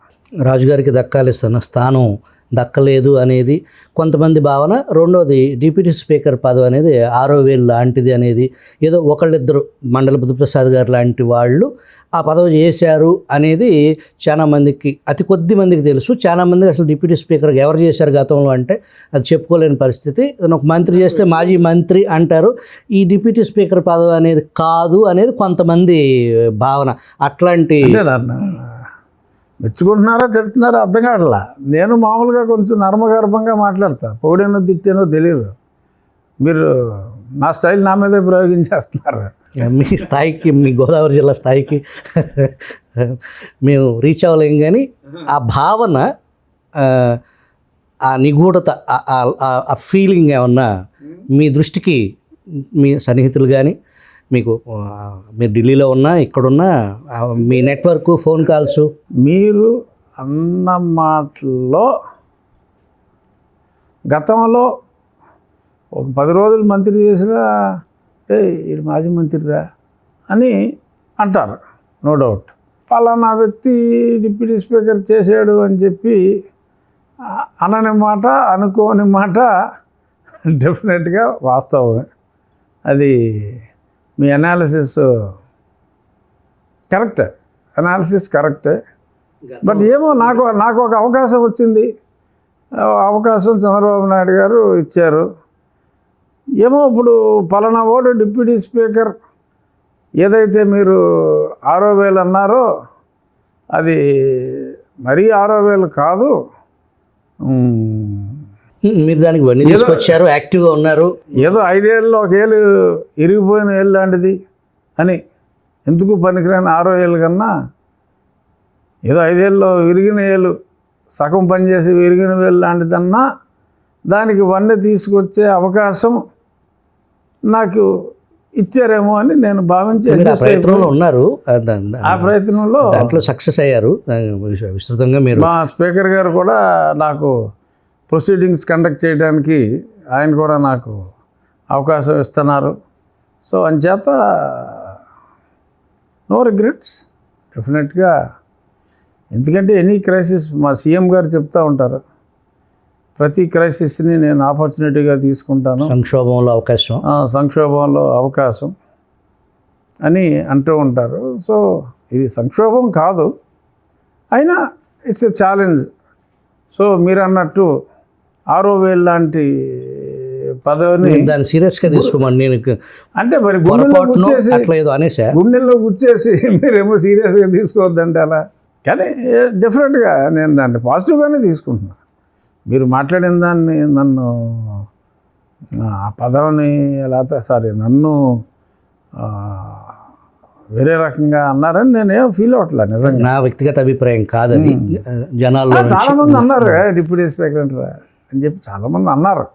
Speaker 1: రాజుగారికి దక్కాల్సిన స్థానం దక్కలేదు అనేది కొంతమంది భావన. రెండోది డిప్యూటీ స్పీకర్ పదవి అనేది 6,000 లాంటిది అనేది, ఏదో ఒకళ్ళిద్దరు మండల బుద్ధప్రసాద్ గారు లాంటి వాళ్ళు ఆ పదవి చేశారు అనేది చాలా మందికి, అతి కొద్ది మందికి తెలుసు. చాలా మంది అసలు డిప్యూటీ స్పీకర్గా ఎవరు చేశారు గతంలో అంటే అది చెప్పుకోలేని పరిస్థితి. ఒక మంత్రి చేస్తే మాజీ మంత్రి అంటారు. ఈ డిప్యూటీ స్పీకర్ పదవి అనేది కాదు అనేది కొంతమంది భావన. అట్లాంటి
Speaker 2: మెచ్చుకుంటున్నారా తిడుతున్నారా అర్థం కావట్లా. నేను మామూలుగా కొంచెం నర్మగర్భంగా మాట్లాడతా. పొగిడేనో తిట్టేనో తెలియదు. మీరు నా స్టైల్ నా మీదే ప్రయోగించేస్తున్నారు.
Speaker 1: మీ స్థాయికి, మీ గోదావరి జిల్లా స్థాయికి మేము రీచ్ అవ్వలేం. కానీ ఆ భావన, ఆ నిగూఢత, ఆ ఫీలింగ్ ఏమన్నా మీ దృష్టికి మీ సన్నిహితులు కానీ మీకు, మీరు ఢిల్లీలో ఉన్నా ఇక్కడున్నా మీ నెట్వర్క్, ఫోన్ కాల్స్,
Speaker 2: మీరు అన్న మాటల్లో గతంలో ఒక 10 రోజులు మంత్రి చేసినా ఇది మాజీ మంత్రిరా అని అంటారు, నో డౌట్. పలానా వ్యక్తి డిప్యూటీ స్పీకర్ చేశాడు అని చెప్పి అనని మాట, అనుకోని మాట డెఫినెట్గా వాస్తవమే. అది మీ అనాలిసిస్ కరెక్టే, కరెక్టే. బట్ ఏమో నాకు ఒక అవకాశం వచ్చింది. అవకాశం చంద్రబాబు నాయుడు గారు ఇచ్చారు. ఏమో ఇప్పుడు పలానా ఓటు డిప్యూటీ స్పీకర్ ఏదైతే మీరు 6,000 అన్నారో అది మరీ 6,000 కాదు.
Speaker 1: మీరు దానికి వన్నీ తీసుకొచ్చారు, యాక్టివ్గా ఉన్నారు.
Speaker 2: ఏదో 5 ఏళ్ళలో 1 ఏళ్ళు ఇరిగిపోయిన ఏళ్ళు లాంటిది అని, ఎందుకు పనికిరాని 6 ఏళ్ళు కన్నా ఏదో 5 ఏళ్ళలో విరిగిన ఏళ్ళు, సగం పనిచేసి విరిగిన వేలు లాంటిదన్నా దానికి వన్నీ తీసుకొచ్చే అవకాశం నాకు ఇచ్చారేమో అని నేను భావించి
Speaker 1: ప్రయత్నంలో ఉన్నారు.
Speaker 2: ఆ ప్రయత్నంలో
Speaker 1: దాంట్లో సక్సెస్ అయ్యారు. విస్తృతంగా మీరు,
Speaker 2: మా స్పీకర్ గారు కూడా నాకు ప్రొసీడింగ్స్ కండక్ట్ చేయడానికి ఆయన కూడా నాకు అవకాశం ఇస్తున్నారు. సో అంచేత నో రిగ్రెట్స్ డెఫినెట్గా. ఎందుకంటే ఎనీ క్రైసిస్, మా సీఎం గారు చెప్తూ ఉంటారు, ప్రతి క్రైసిస్ని నేను ఆపర్చునిటీగా తీసుకుంటాను, సంక్షోభంలో అవకాశం అని అంటూ ఉంటారు. సో ఇది సంక్షోభం కాదు, అయినా ఇట్స్ ఎ ఛాలెంజ్. సో మీరు అన్నట్టు 6,000 లాంటి పదవిని
Speaker 1: దాన్ని సీరియస్గా తీసుకోమని నేను
Speaker 2: అంటే మరి గుండెల్లో గుచ్చేసి
Speaker 1: అట్లా ఏదో అనేసా
Speaker 2: గుండెల్లో గుచ్చేసి మీరేమో సీరియస్గా తీసుకోవద్దంటే అలా. కానీ డెఫినెట్గా నేను దాన్ని పాజిటివ్గానే తీసుకుంటున్నాను. మీరు మాట్లాడిన దాన్ని నన్ను ఆ పదవిని నన్ను వేరే రకంగా అన్నారని నేనేం ఫీల్ అవ్వట్లేదు నిజంగా.
Speaker 1: నా వ్యక్తిగత అభిప్రాయం కాదని జనాల్లో
Speaker 2: చాలామంది అన్నారు డిప్యూటీ స్పీకర్ అని చెప్పి చాలామంది అన్నారు,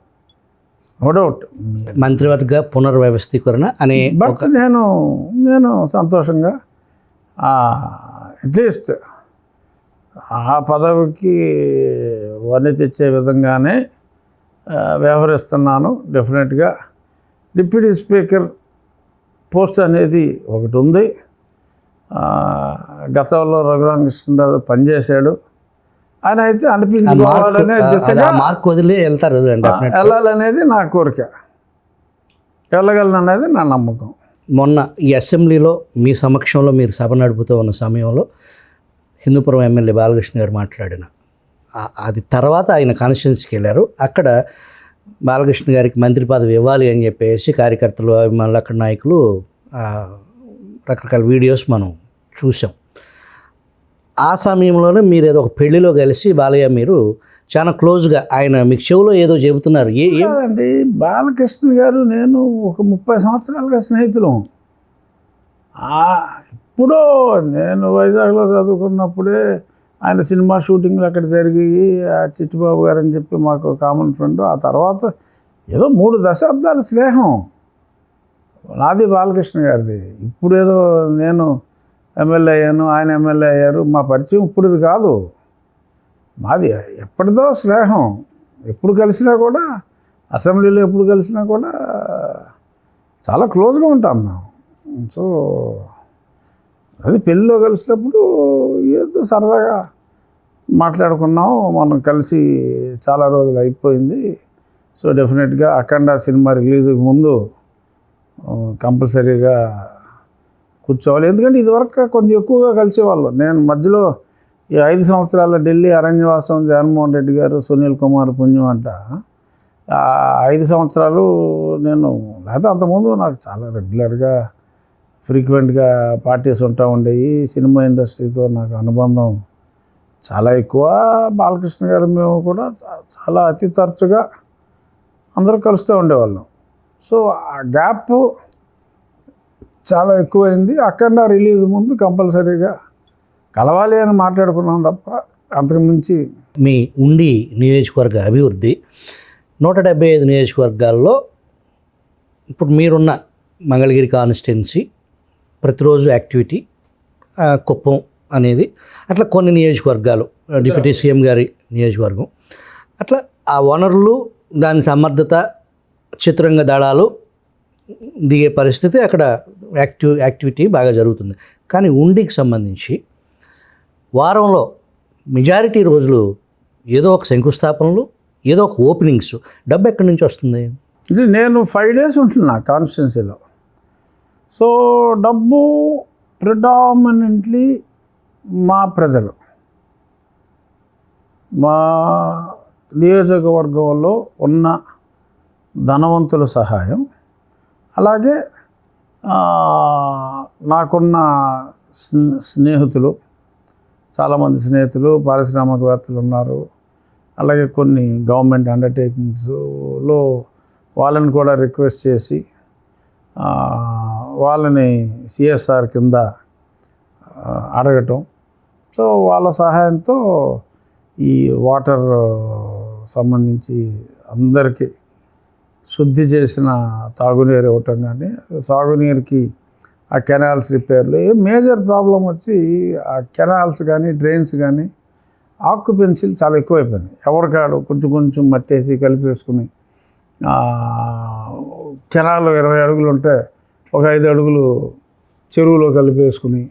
Speaker 2: నో డౌట్.
Speaker 1: మంత్రివర్గ పునర్వ్యవస్థీకరణ అనే
Speaker 2: బట్ నేను సంతోషంగా అట్లీస్ట్ ఆ పదవికి వన్నె తెచ్చే విధంగానే వ్యవహరిస్తున్నాను. డెఫినెట్గా డిప్యూటీ స్పీకర్ పోస్ట్ అనేది ఒకటి ఉంది. గతంలో రఘురామకృష్ణరాజు పనిచేశాడు. ఆయన అయితే అనిపించుకోవాలనే దిశగా
Speaker 1: మార్క్ వదిలి వెళ్తారు,
Speaker 2: వెళ్ళాలనేది నా కోరిక, వెళ్ళగలను అనేది నా నమ్మకం.
Speaker 1: మొన్న ఈ అసెంబ్లీలో మీ సమక్షంలో మీరు సభ నడుపుతూ ఉన్న సమయంలో హిందూపురం ఎమ్మెల్యే బాలకృష్ణ గారు మాట్లాడిన అది తర్వాత ఆయన కాన్స్టిట్యున్సీకి వెళ్ళారు. అక్కడ బాలకృష్ణ గారికి మంత్రి పదవి ఇవ్వాలి అని చెప్పేసి కార్యకర్తలు, అభిమానులు, అక్కడ నాయకులు రకరకాల వీడియోస్ మనం చూసాం. ఆ సమయంలోనే మీరు ఏదో ఒక పెళ్లిలో కలిసి బాలయ్య మీరు చాలా క్లోజ్గా ఆయన మీకు చెవులో ఏదో చెబుతున్నారు.
Speaker 2: ఏదండి బాలకృష్ణ గారు నేను ఒక 30 సంవత్సరాలుగా స్నేహితులు. ఇప్పుడో నేను వైజాగ్లో చదువుకున్నప్పుడే ఆయన సినిమా షూటింగ్లు అక్కడ జరిగి చిట్టిబాబు గారు అని చెప్పి మాకు కామన్ ఫ్రెండ్. ఆ తర్వాత ఏదో 3 దశాబ్దాల స్నేహం నాది బాలకృష్ణ గారిది. ఇప్పుడు ఏదో నేను ఎమ్మెల్యే అయ్యాను, ఆయన ఎమ్మెల్యే అయ్యారు, మా పరిచయం ఇప్పుడుది కాదు, మాది ఎప్పటిదో స్నేహం. ఎప్పుడు కలిసినా కూడా అసెంబ్లీలో ఎప్పుడు కలిసినా కూడా చాలా క్లోజ్గా ఉంటాం మేము. సో అది పెళ్ళిలో కలిసినప్పుడు ఏదో సరదాగా మాట్లాడుకున్నాం, మనం కలిసి చాలా రోజులు అయిపోయింది. సో డెఫినెట్గా అఖండ సినిమా రిలీజ్కి ముందు కంపల్సరీగా కూర్చోవాలి. ఎందుకంటే ఇదివరకు కొంచెం ఎక్కువగా కలిసేవాళ్ళు. నేను మధ్యలో ఈ 5 సంవత్సరాల ఢిల్లీ అరణ్యవాసం జగన్మోహన్ రెడ్డి గారు, సునీల్ కుమార్ పుణ్యం అంట 5 సంవత్సరాలు నేను, లేకపోతే అంతకుముందు నాకు చాలా రెగ్యులర్గా ఫ్రీక్వెంట్గా పార్టీస్ ఉంటా ఉండేవి. సినిమా ఇండస్ట్రీతో నాకు అనుబంధం చాలా ఎక్కువ. బాలకృష్ణ గారు మేము కూడా చాలా అతి తరచుగా అందరూ కలుస్తూ ఉండేవాళ్ళం. సో ఆ గ్యాప్ చాలా ఎక్కువైంది. అఖండ రిలీజ్ ముందు కంపల్సరీగా కలవాలి అని మాట్లాడుకున్నాం తప్ప అంతకుమించి.
Speaker 1: మీ ఉండి నియోజకవర్గ అభివృద్ధి 175 నియోజకవర్గాల్లో ఇప్పుడు మీరున్న మంగళగిరి కాన్స్టిట్యున్సీ ప్రతిరోజు యాక్టివిటీ, కుప్పం అనేది, అట్లా కొన్ని నియోజకవర్గాలు, డిప్యూటీ సీఎం గారి నియోజకవర్గం, అట్లా ఆ వనరులు, దాని సమర్థత, చిత్రంగ దళాలు దిగే పరిస్థితి అక్కడ యాక్టివిటీ బాగా జరుగుతుంది. కానీ ఉండికి సంబంధించి వారంలో మెజారిటీ రోజులు ఏదో ఒక శంకుస్థాపనలు, ఏదో ఒక ఓపెనింగ్స్. డబ్బు ఎక్కడి నుంచి వస్తుంది?
Speaker 2: ఇది నేను 5 days ఉంటున్నా కాన్స్టిట్యున్సీలో. సో డబ్బు ప్రిడామినెంట్లీ మా ప్రజలు, మా నియోజకవర్గంలో ఉన్న ధనవంతుల సహాయం, అలాగే నాకున్న స్నేహితులు, చాలామంది స్నేహితులు పారిశ్రామికవేత్తలు ఉన్నారు. అలాగే కొన్ని గవర్నమెంట్ అండర్టేకింగ్స్లో వాళ్ళని కూడా రిక్వెస్ట్ చేసి వాళ్ళని సిఎస్ఆర్ కింద అడగటం. సో వాళ్ళ సహాయంతో ఈ వాటర్ సంబంధించి అందరికీ శుద్ధి చేసిన తాగునీరు ఇవ్వటం, కానీ సాగునీరుకి ఆ కెనాల్స్ రిపేర్లు, ఏ మేజర్ ప్రాబ్లం వచ్చి ఆ కెనాల్స్ కానీ డ్రైన్స్ కానీ ఆక్యుపెన్సీలు చాలా ఎక్కువైపోయినాయి. ఎవరికాడు కొంచెం కొంచెం మట్టేసి కలిపేసుకుని కెనాలు 20 అడుగులు ఉంటే ఒక 5 అడుగులు చెరువులో కలిపేసుకుని,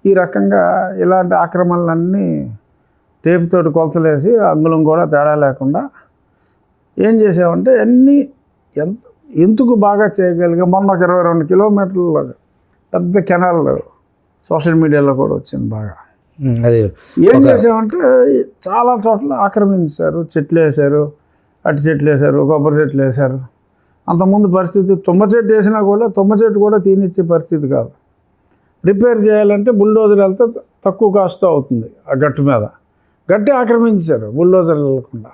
Speaker 2: ఈ రకంగా ఇలాంటి ఆక్రమణలన్నీ టేపుతోటి కొలతలేసి అంగుళం కూడా తేడా లేకుండా ఏం చేసామంటే ఎందుకు బాగా చేయగలిగా. మొన్న ఒక 22 కిలోమీటర్ల పెద్ద కెనాల్ సోషల్ మీడియాలో కూడా వచ్చింది బాగా.
Speaker 1: అది
Speaker 2: ఏం చేసామంటే చాలా చోట్ల ఆక్రమించారు, చెట్లు వేశారు, అట్టి చెట్లు వేశారు, కొబ్బరి చెట్లు వేశారు. అంతకుముందు పరిస్థితి తుమ్మ చెట్టు వేసినా కూడా తుమ్మ చెట్టు కూడా తీనిచ్చే పరిస్థితి కాదు. రిపేర్ చేయాలంటే బుల్డోజర్ వెళ్తే తక్కువ కాస్ట్ అవుతుంది. ఆ గట్టు మీద గట్టి ఆక్రమించారు బుల్డోజర్ వెళ్ళకుండా.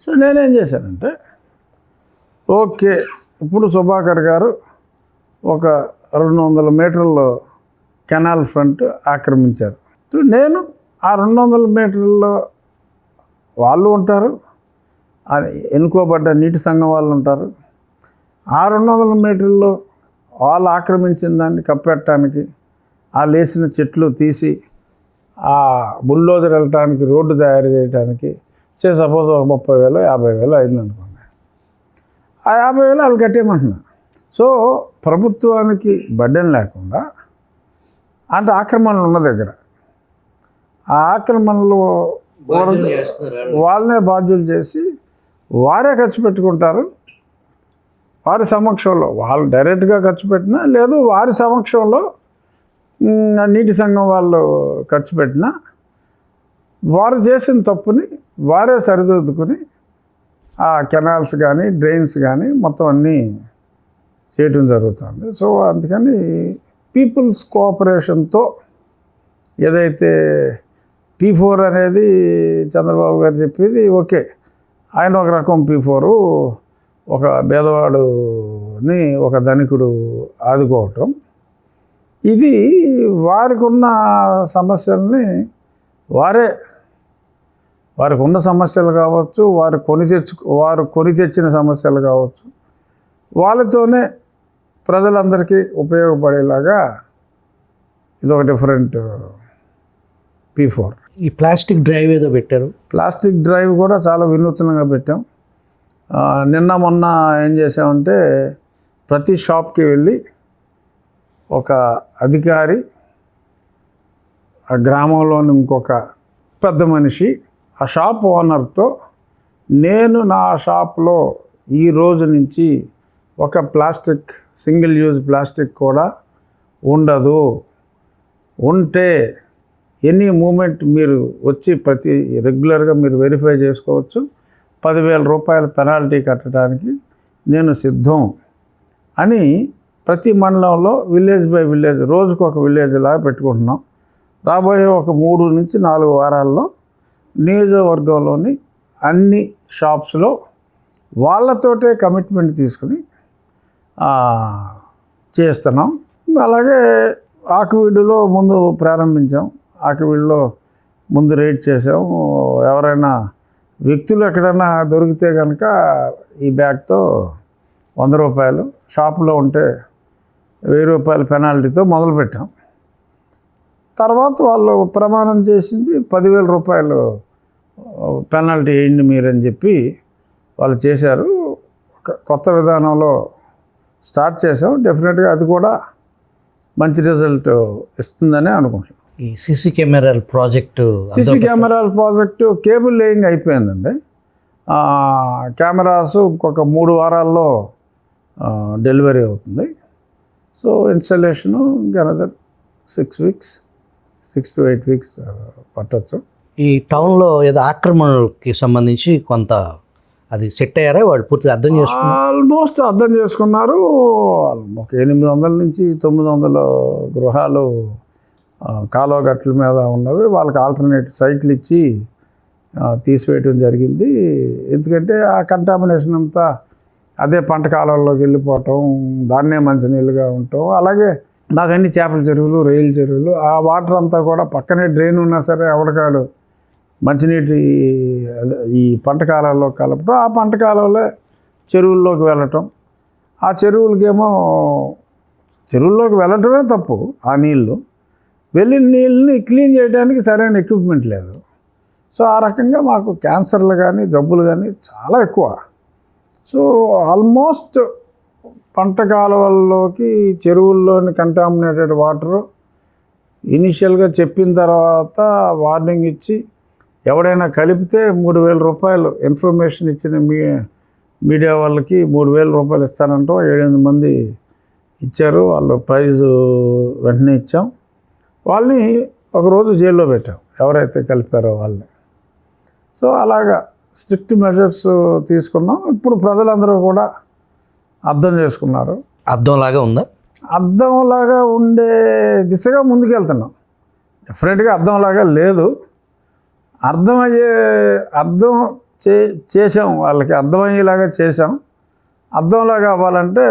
Speaker 2: సో నేనేం చేశానంటే ఓకే, ఇప్పుడు సుభాకర్ గారు ఒక 200 మీటర్లు కెనాల్ ఫ్రంట్ ఆక్రమించారు. సో నేను ఆ 200 మీటర్లలో వాళ్ళు ఉంటారు, ఎన్నుకోబడ్డ నీటి సంఘం వాళ్ళు ఉంటారు. ఆ 200 మీటర్లో వాళ్ళు ఆక్రమించిన దాన్ని కప్పెట్టడానికి వాళ్ళు వేసిన చెట్లు తీసి ఆ బుల్డోజర్ వెళ్ళటానికి రోడ్డు తయారు చేయడానికి సపోజ్ ఒక 30,000 50,000 అయిందనుకోండి. ఆ 50,000 వాళ్ళు కట్టేయమంటున్నా. సో ప్రభుత్వానికి బడ్డెన్ లేకుండా అంటే ఆక్రమణలు ఉన్న దగ్గర ఆ ఆక్రమణలు వాళ్ళనే బాధ్యులు చేసి వారే ఖర్చు పెట్టుకుంటారు. వారి సమక్షంలో వాళ్ళు డైరెక్ట్గా ఖర్చు పెట్టినా లేదు, వారి సమక్షంలో నీటి సంఘం వాళ్ళు ఖర్చు పెట్టినా వారు చేసిన తప్పుని వారే సరిదిద్దుకుని ఆ కెనాల్స్ కానీ డ్రైన్స్ కానీ మొత్తం అన్నీ చేయటం జరుగుతుంది. సో అందుకని పీపుల్స్ కోఆపరేషన్తో ఏదైతే P4 అనేది చంద్రబాబు గారు చెప్పేది ఓకే, ఆయన ఒక రకం P4, ఒక పేదవాడుని ఒక ధనికుడు ఆదుకోవటం, ఇది వారికి ఉన్న సమస్యల్ని వారికి ఉన్న సమస్యలు కావచ్చు, వారు కొని తెచ్చిన సమస్యలు కావచ్చు, వాళ్ళతోనే ప్రజలందరికీ ఉపయోగపడేలాగా ఇది ఒక డిఫరెంట్ P4.
Speaker 1: ఈ ప్లాస్టిక్ డ్రైవ్ ఏదో పెట్టారు.
Speaker 2: ప్లాస్టిక్ డ్రైవ్ కూడా చాలా వినూత్నంగా పెట్టాం. నిన్న మొన్న ఏం చేసామంటే ప్రతి షాప్కి వెళ్ళి ఒక అధికారి, ఆ గ్రామంలోని ఇంకొక పెద్ద మనిషి, ఆ షాప్ ఓనర్తో నేను నా షాప్లో ఈ రోజు నుంచి ఒక సింగిల్ యూజ్ ప్లాస్టిక్ కూడా ఉండదు, ఉంటే ఎనీ మూమెంట్ మీరు వచ్చి రెగ్యులర్గా మీరు వెరిఫై చేసుకోవచ్చు, 10,000 రూపాయల పెనాల్టీ కట్టడానికి నేను సిద్ధం అని ప్రతి మండలంలో విలేజ్ బై విలేజ్ రోజుకొక విలేజ్ లాగా పెట్టుకుంటున్నాం. రాబోయే ఒక 3 నుంచి 4 వారాల్లో నియోజకవర్గంలోని అన్ని షాప్స్లో వాళ్ళతోటే కమిట్మెంట్ తీసుకుని చేస్తున్నాం. అలాగే ఆకువీడులో ముందు ప్రారంభించాం, ఆకువీడులో ముందు రేట్ చేసాం. ఎవరైనా వ్యక్తులు ఎక్కడైనా దొరికితే కనుక ఈ బ్యాగ్తో 100 రూపాయలు, షాపులో ఉంటే 1000 రూపాయల పెనాల్టీతో మొదలుపెట్టాం. తర్వాత వాళ్ళు ప్రమాణం చేసింది 10,000 రూపాయలు పెనాల్టీ వేయండి మీరని చెప్పి వాళ్ళు చేశారు. కొత్త విధానంలో స్టార్ట్ చేసాం. డెఫినెట్గా అది కూడా మంచి రిజల్ట్ ఇస్తుందని అనుకుంటున్నాం.
Speaker 1: ఈ సీసీ కెమెరాల ప్రాజెక్టు కేబుల్ లేయింగ్ అయిపోయిందండి. కెమెరాస్ ఇంకొక 3 వారాల్లో డెలివరీ అవుతుంది. So installation another 6 to 8 weeks పట్టచ్చు. ఈ టౌన్లో ఏదో ఆక్రమణలకి సంబంధించి కొంత అది సెట్ అయ్యారా, వాడు పూర్తిగా అర్థం చేసుకున్నారు?
Speaker 2: ఆల్మోస్ట్ అర్థం చేసుకున్నారు. ఒక 800 నుంచి 900 గృహాలు కాలువ గట్ల మీద ఉన్నవి, వాళ్ళకి ఆల్టర్నేట్ సైట్లు ఇచ్చి తీసివేయటం జరిగింది. ఎందుకంటే ఆ కంటామినేషన్ అంతా అదే పంట కాలువల్లోకి వెళ్ళిపోవటం, దాన్నే మంచినీళ్ళుగా ఉండటం. అలాగే మాకన్నీ చేపల చెరువులు, రొయ్యల చెరువులు, ఆ వాటర్ అంతా కూడా పక్కనే డ్రైన్ ఉన్నా సరే ఎవరికాడు మంచినీటి ఈ పంట కాలంలో కలపటం, ఆ పంట కాలంలో చెరువుల్లోకి వెళ్ళటం. ఆ చెరువుల్లోకి వెళ్ళటమే తప్పు. ఆ నీళ్ళు వెళ్ళిన నీళ్ళని క్లీన్ చేయడానికి సరైన ఎక్విప్మెంట్ లేదు. సో ఆ రకంగా మాకు క్యాన్సర్లు కానీ జబ్బులు కానీ చాలా ఎక్కువ. సో ఆల్మోస్ట్ పంట కాలువల్లోకి చెరువుల్లోని కంటామినేటెడ్ వాటరు ఇనిషియల్గా చెప్పిన తర్వాత వార్నింగ్ ఇచ్చి ఎవడైనా కలిపితే 3,000 రూపాయలు ఇన్ఫర్మేషన్ ఇచ్చిన మీడియా వాళ్ళకి 3,000 రూపాయలు ఇస్తానంటూ 7-8 మంది ఇచ్చారు. వాళ్ళు ప్రైజు వెంటనే ఇచ్చాం. వాళ్ళని ఒకరోజు జైల్లో పెట్టాం ఎవరైతే కలిపారో వాళ్ళని. సో అలాగా స్ట్రిక్ట్ మెజర్స్ తీసుకున్నాం. ఇప్పుడు ప్రజలందరూ కూడా అర్థం చేసుకున్నారు.
Speaker 1: అర్థంలాగా ఉందా?
Speaker 2: అర్థంలాగా ఉండే దిశగా ముందుకెళ్తున్నాం. డెఫినెట్గా అర్థంలాగా లేదు, అర్థం చేసాం, వాళ్ళకి అర్థమయ్యేలాగా చేసాం. అర్థంలాగా అవ్వాలంటే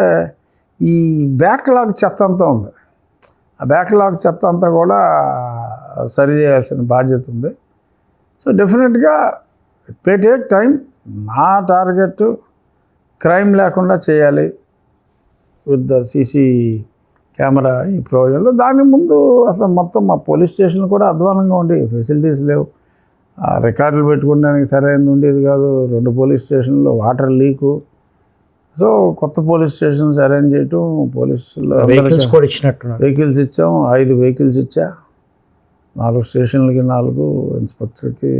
Speaker 2: ఈ బ్యాక్లాగ్ చెత్త అంతా ఉంది, ఆ బ్యాక్లాగ్ చెత్త అంతా కూడా సరి చేయాల్సిన బాధ్యత ఉంది. సో డెఫినెట్గా టేక్ టైం. నా టార్గెట్ క్రైమ్ లేకుండా చేయాలి విత్ ద సీసీ కెమెరా ఈ ప్రొవిజన్లో. దాని ముందు అసలు మొత్తం మా పోలీస్ స్టేషన్లు కూడా అధ్వానంగా ఉండేవి, ఫెసిలిటీస్ లేవు, రికార్డులు పెట్టుకోవడానికి సరైనది ఉండేది కాదు. 2 పోలీస్ స్టేషన్లో వాటర్ లీకు. సో కొత్త పోలీస్ స్టేషన్స్ అరేంజ్ చేయటం, పోలీసులు
Speaker 1: వెహికల్స్ కూడా ఇచ్చినట్టున్నారు.
Speaker 2: వెహికల్స్ ఇచ్చాం, 5 వెహికల్స్ ఇచ్చా, 4 స్టేషన్లకి 4, ఇన్స్పెక్టర్కి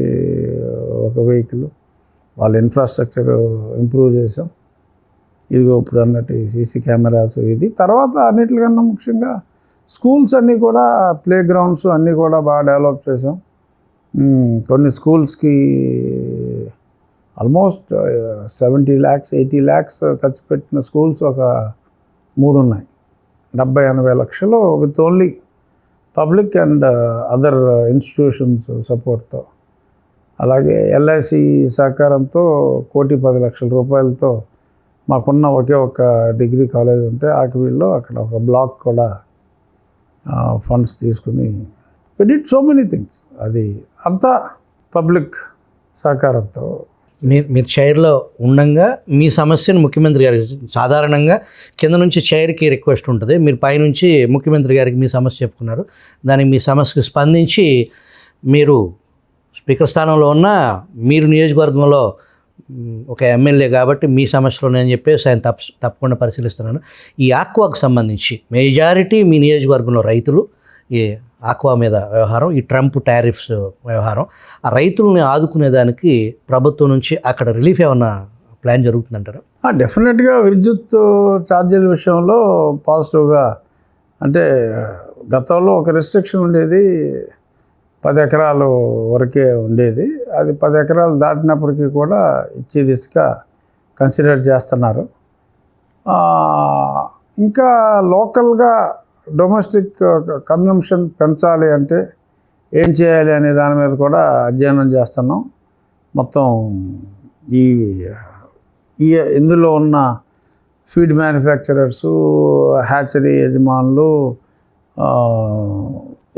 Speaker 2: 1 వెహికల్. వాళ్ళ ఇన్ఫ్రాస్ట్రక్చర్ ఇంప్రూవ్ చేసాం. ఇదిగో ఇప్పుడు అన్నట్టు సీసీ కెమెరాస్. ఇది తర్వాత అన్నిటికన్నా ముఖ్యంగా స్కూల్స్ అన్నీ కూడా, ప్లే గ్రౌండ్స్ అన్నీ కూడా బాగా డెవలప్ చేసాం. కొన్ని స్కూల్స్కి ఆల్మోస్ట్ 70 lakhs 80 lakhs ఖర్చు పెట్టిన స్కూల్స్ ఒక 3 ఉన్నాయి. 70-80 లక్షలు with only public and other institutions సపోర్ట్తో. అలాగే ఎల్ఐసి సహకారంతో 1,10,00,000 రూపాయలతో మాకున్న ఒకే ఒక డిగ్రీ కాలేజ్ ఉంటే ఆకివీడులో అక్కడ ఒక బ్లాక్ కూడా ఫండ్స్ తీసుకుని we did so many things. అది అంతా పబ్లిక్ సహకారంతో.
Speaker 1: మీరు చైర్లో ఉండంగా మీ సమస్యను ముఖ్యమంత్రి గారికి, సాధారణంగా కింద నుంచి చైర్కి రిక్వెస్ట్ ఉంటుంది, మీరు పైనుంచి ముఖ్యమంత్రి గారికి మీ సమస్య చెప్పుకున్నారు. దానికి మీ సమస్యకు స్పందించి మీరు స్పీకర్ స్థానంలో ఉన్న మీరు నియోజకవర్గంలో ఒక ఎమ్మెల్యే కాబట్టి మీ సమస్యలు ఉన్నాయని చెప్పేసి ఆయన తప్పకుండా పరిశీలిస్తున్నాను. ఈ ఆక్వాకు సంబంధించి మెజారిటీ మీ నియోజకవర్గంలో రైతులు, ఈ ఆక్వా మీద వ్యవహారం, ఈ ట్రంప్ టారిఫ్స్ వ్యవహారం, ఆ రైతుల్ని ఆదుకునేదానికి ప్రభుత్వం నుంచి అక్కడ రిలీఫ్ ఏమన్నా ప్లాన్ జరుగుతుందంటారా?
Speaker 2: డెఫినెట్గా విద్యుత్ ఛార్జీల విషయంలో పాజిటివ్గా, అంటే గతంలో ఒక రెస్ట్రిక్షన్ ఉండేది, 10 ఎకరాలు వరకే ఉండేది. అది 10 ఎకరాలు దాటినప్పటికీ కూడా ఇచ్చే దిశగా కన్సిడర్ చేస్తున్నారు. ఇంకా లోకల్గా డొమెస్టిక్ కన్జంప్షన్ పెంచాలి అంటే ఏం చేయాలి అనే దాని మీద కూడా అధ్యయనం చేస్తున్నాం. మొత్తం ఇందులో ఉన్న ఫీడ్ మ్యానుఫ్యాక్చరర్సు, హ్యాచరీ యజమానులు,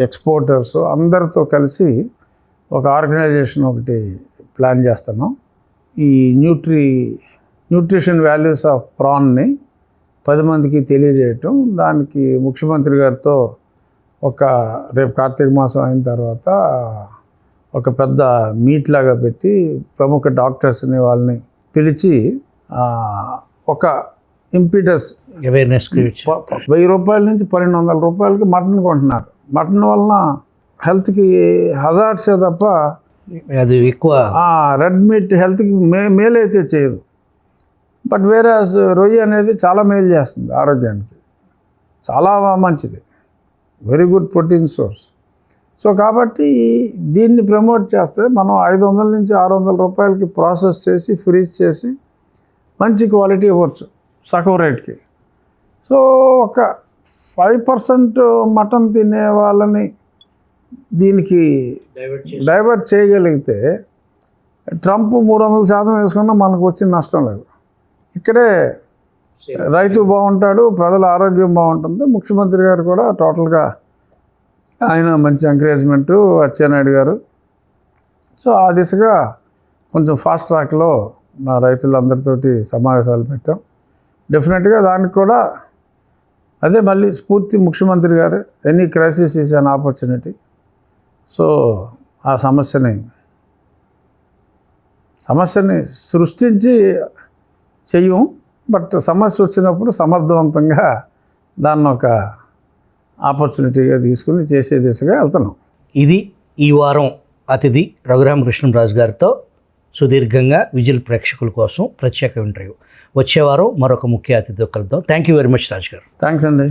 Speaker 2: ఎక్స్పోర్టర్స్ అందరితో కలిసి ఒక ఆర్గనైజేషన్ ఒకటి ప్లాన్ చేస్తున్నాం. ఈ న్యూట్రిషన్ వాల్యూస్ ఆఫ్ ప్రాన్ని 10 మందికి తెలియజేయటం, దానికి ముఖ్యమంత్రి గారితో రేపు కార్తీక మాసం అయిన తర్వాత ఒక పెద్ద మీట్ లాగా పెట్టి ప్రముఖ డాక్టర్స్ని వాళ్ళని పిలిచి ఒక ఇంపీటస్
Speaker 1: అవేర్నెస్
Speaker 2: 1000 రూపాయల నుంచి 1,200 రూపాయలకి మటన్ కొంటున్నారు. మటన్ వలన హెల్త్కి హజార్డ్సే తప్ప
Speaker 1: అది ఎక్కువ
Speaker 2: రెడ్ మీట్ హెల్త్కి మేలైతే చేయదు. బట్ వేరే రొయ్య అనేది చాలా మేలు చేస్తుంది ఆరోగ్యానికి, చాలా మంచిది, very good protein source. So కాబట్టి దీన్ని ప్రమోట్ చేస్తే మనం 500 నుంచి 600 రూపాయలకి ప్రాసెస్ చేసి ఫ్రీజ్ చేసి మంచి క్వాలిటీ ఇవ్వచ్చు సగం రేట్కి. సో ఒక 5% మటన్ తినే వాళ్ళని దీనికి డైవర్ట్ చేయగలిగితే ట్రంప్ 300% వేసుకున్నా మనకు వచ్చిన నష్టం లేదు. ఇక్కడే రైతు బాగుంటాడు, ప్రజల ఆరోగ్యం బాగుంటుంది. ముఖ్యమంత్రి గారు కూడా టోటల్గా ఆయన మంచి ఎంకరేజ్మెంటు, అచ్చెన్నాయుడు గారు. సో ఆ దిశగా కొంచెం ఫాస్ట్ ట్రాక్లో మా రైతులందరితోటి సమావేశాలు పెట్టాం. డెఫినెట్గా దానికి కూడా అదే మళ్ళీ స్ఫూర్తి ముఖ్యమంత్రి గారు, any crisis is an opportunity. So ఆ సమస్యని సృష్టించి చెయ్యం, బట్ సమస్య వచ్చినప్పుడు సమర్థవంతంగా దాన్ని ఒక ఆపర్చునిటీగా తీసుకుని చేసే దిశగా వెళ్తున్నాం.
Speaker 1: ఇది ఈ వారం అతిథి రఘురామకృష్ణరాజు గారితో సుదీర్ఘంగా విజిల్ ప్రేక్షకుల కోసం ప్రత్యేక ఇంటర్వ్యూ. వచ్చే వారం మరొక ముఖ్య అతిథితో కలుద్దాం. థ్యాంక్ యూ వెరీ మచ్ రాజు గారు.
Speaker 2: థ్యాంక్స్ అండి.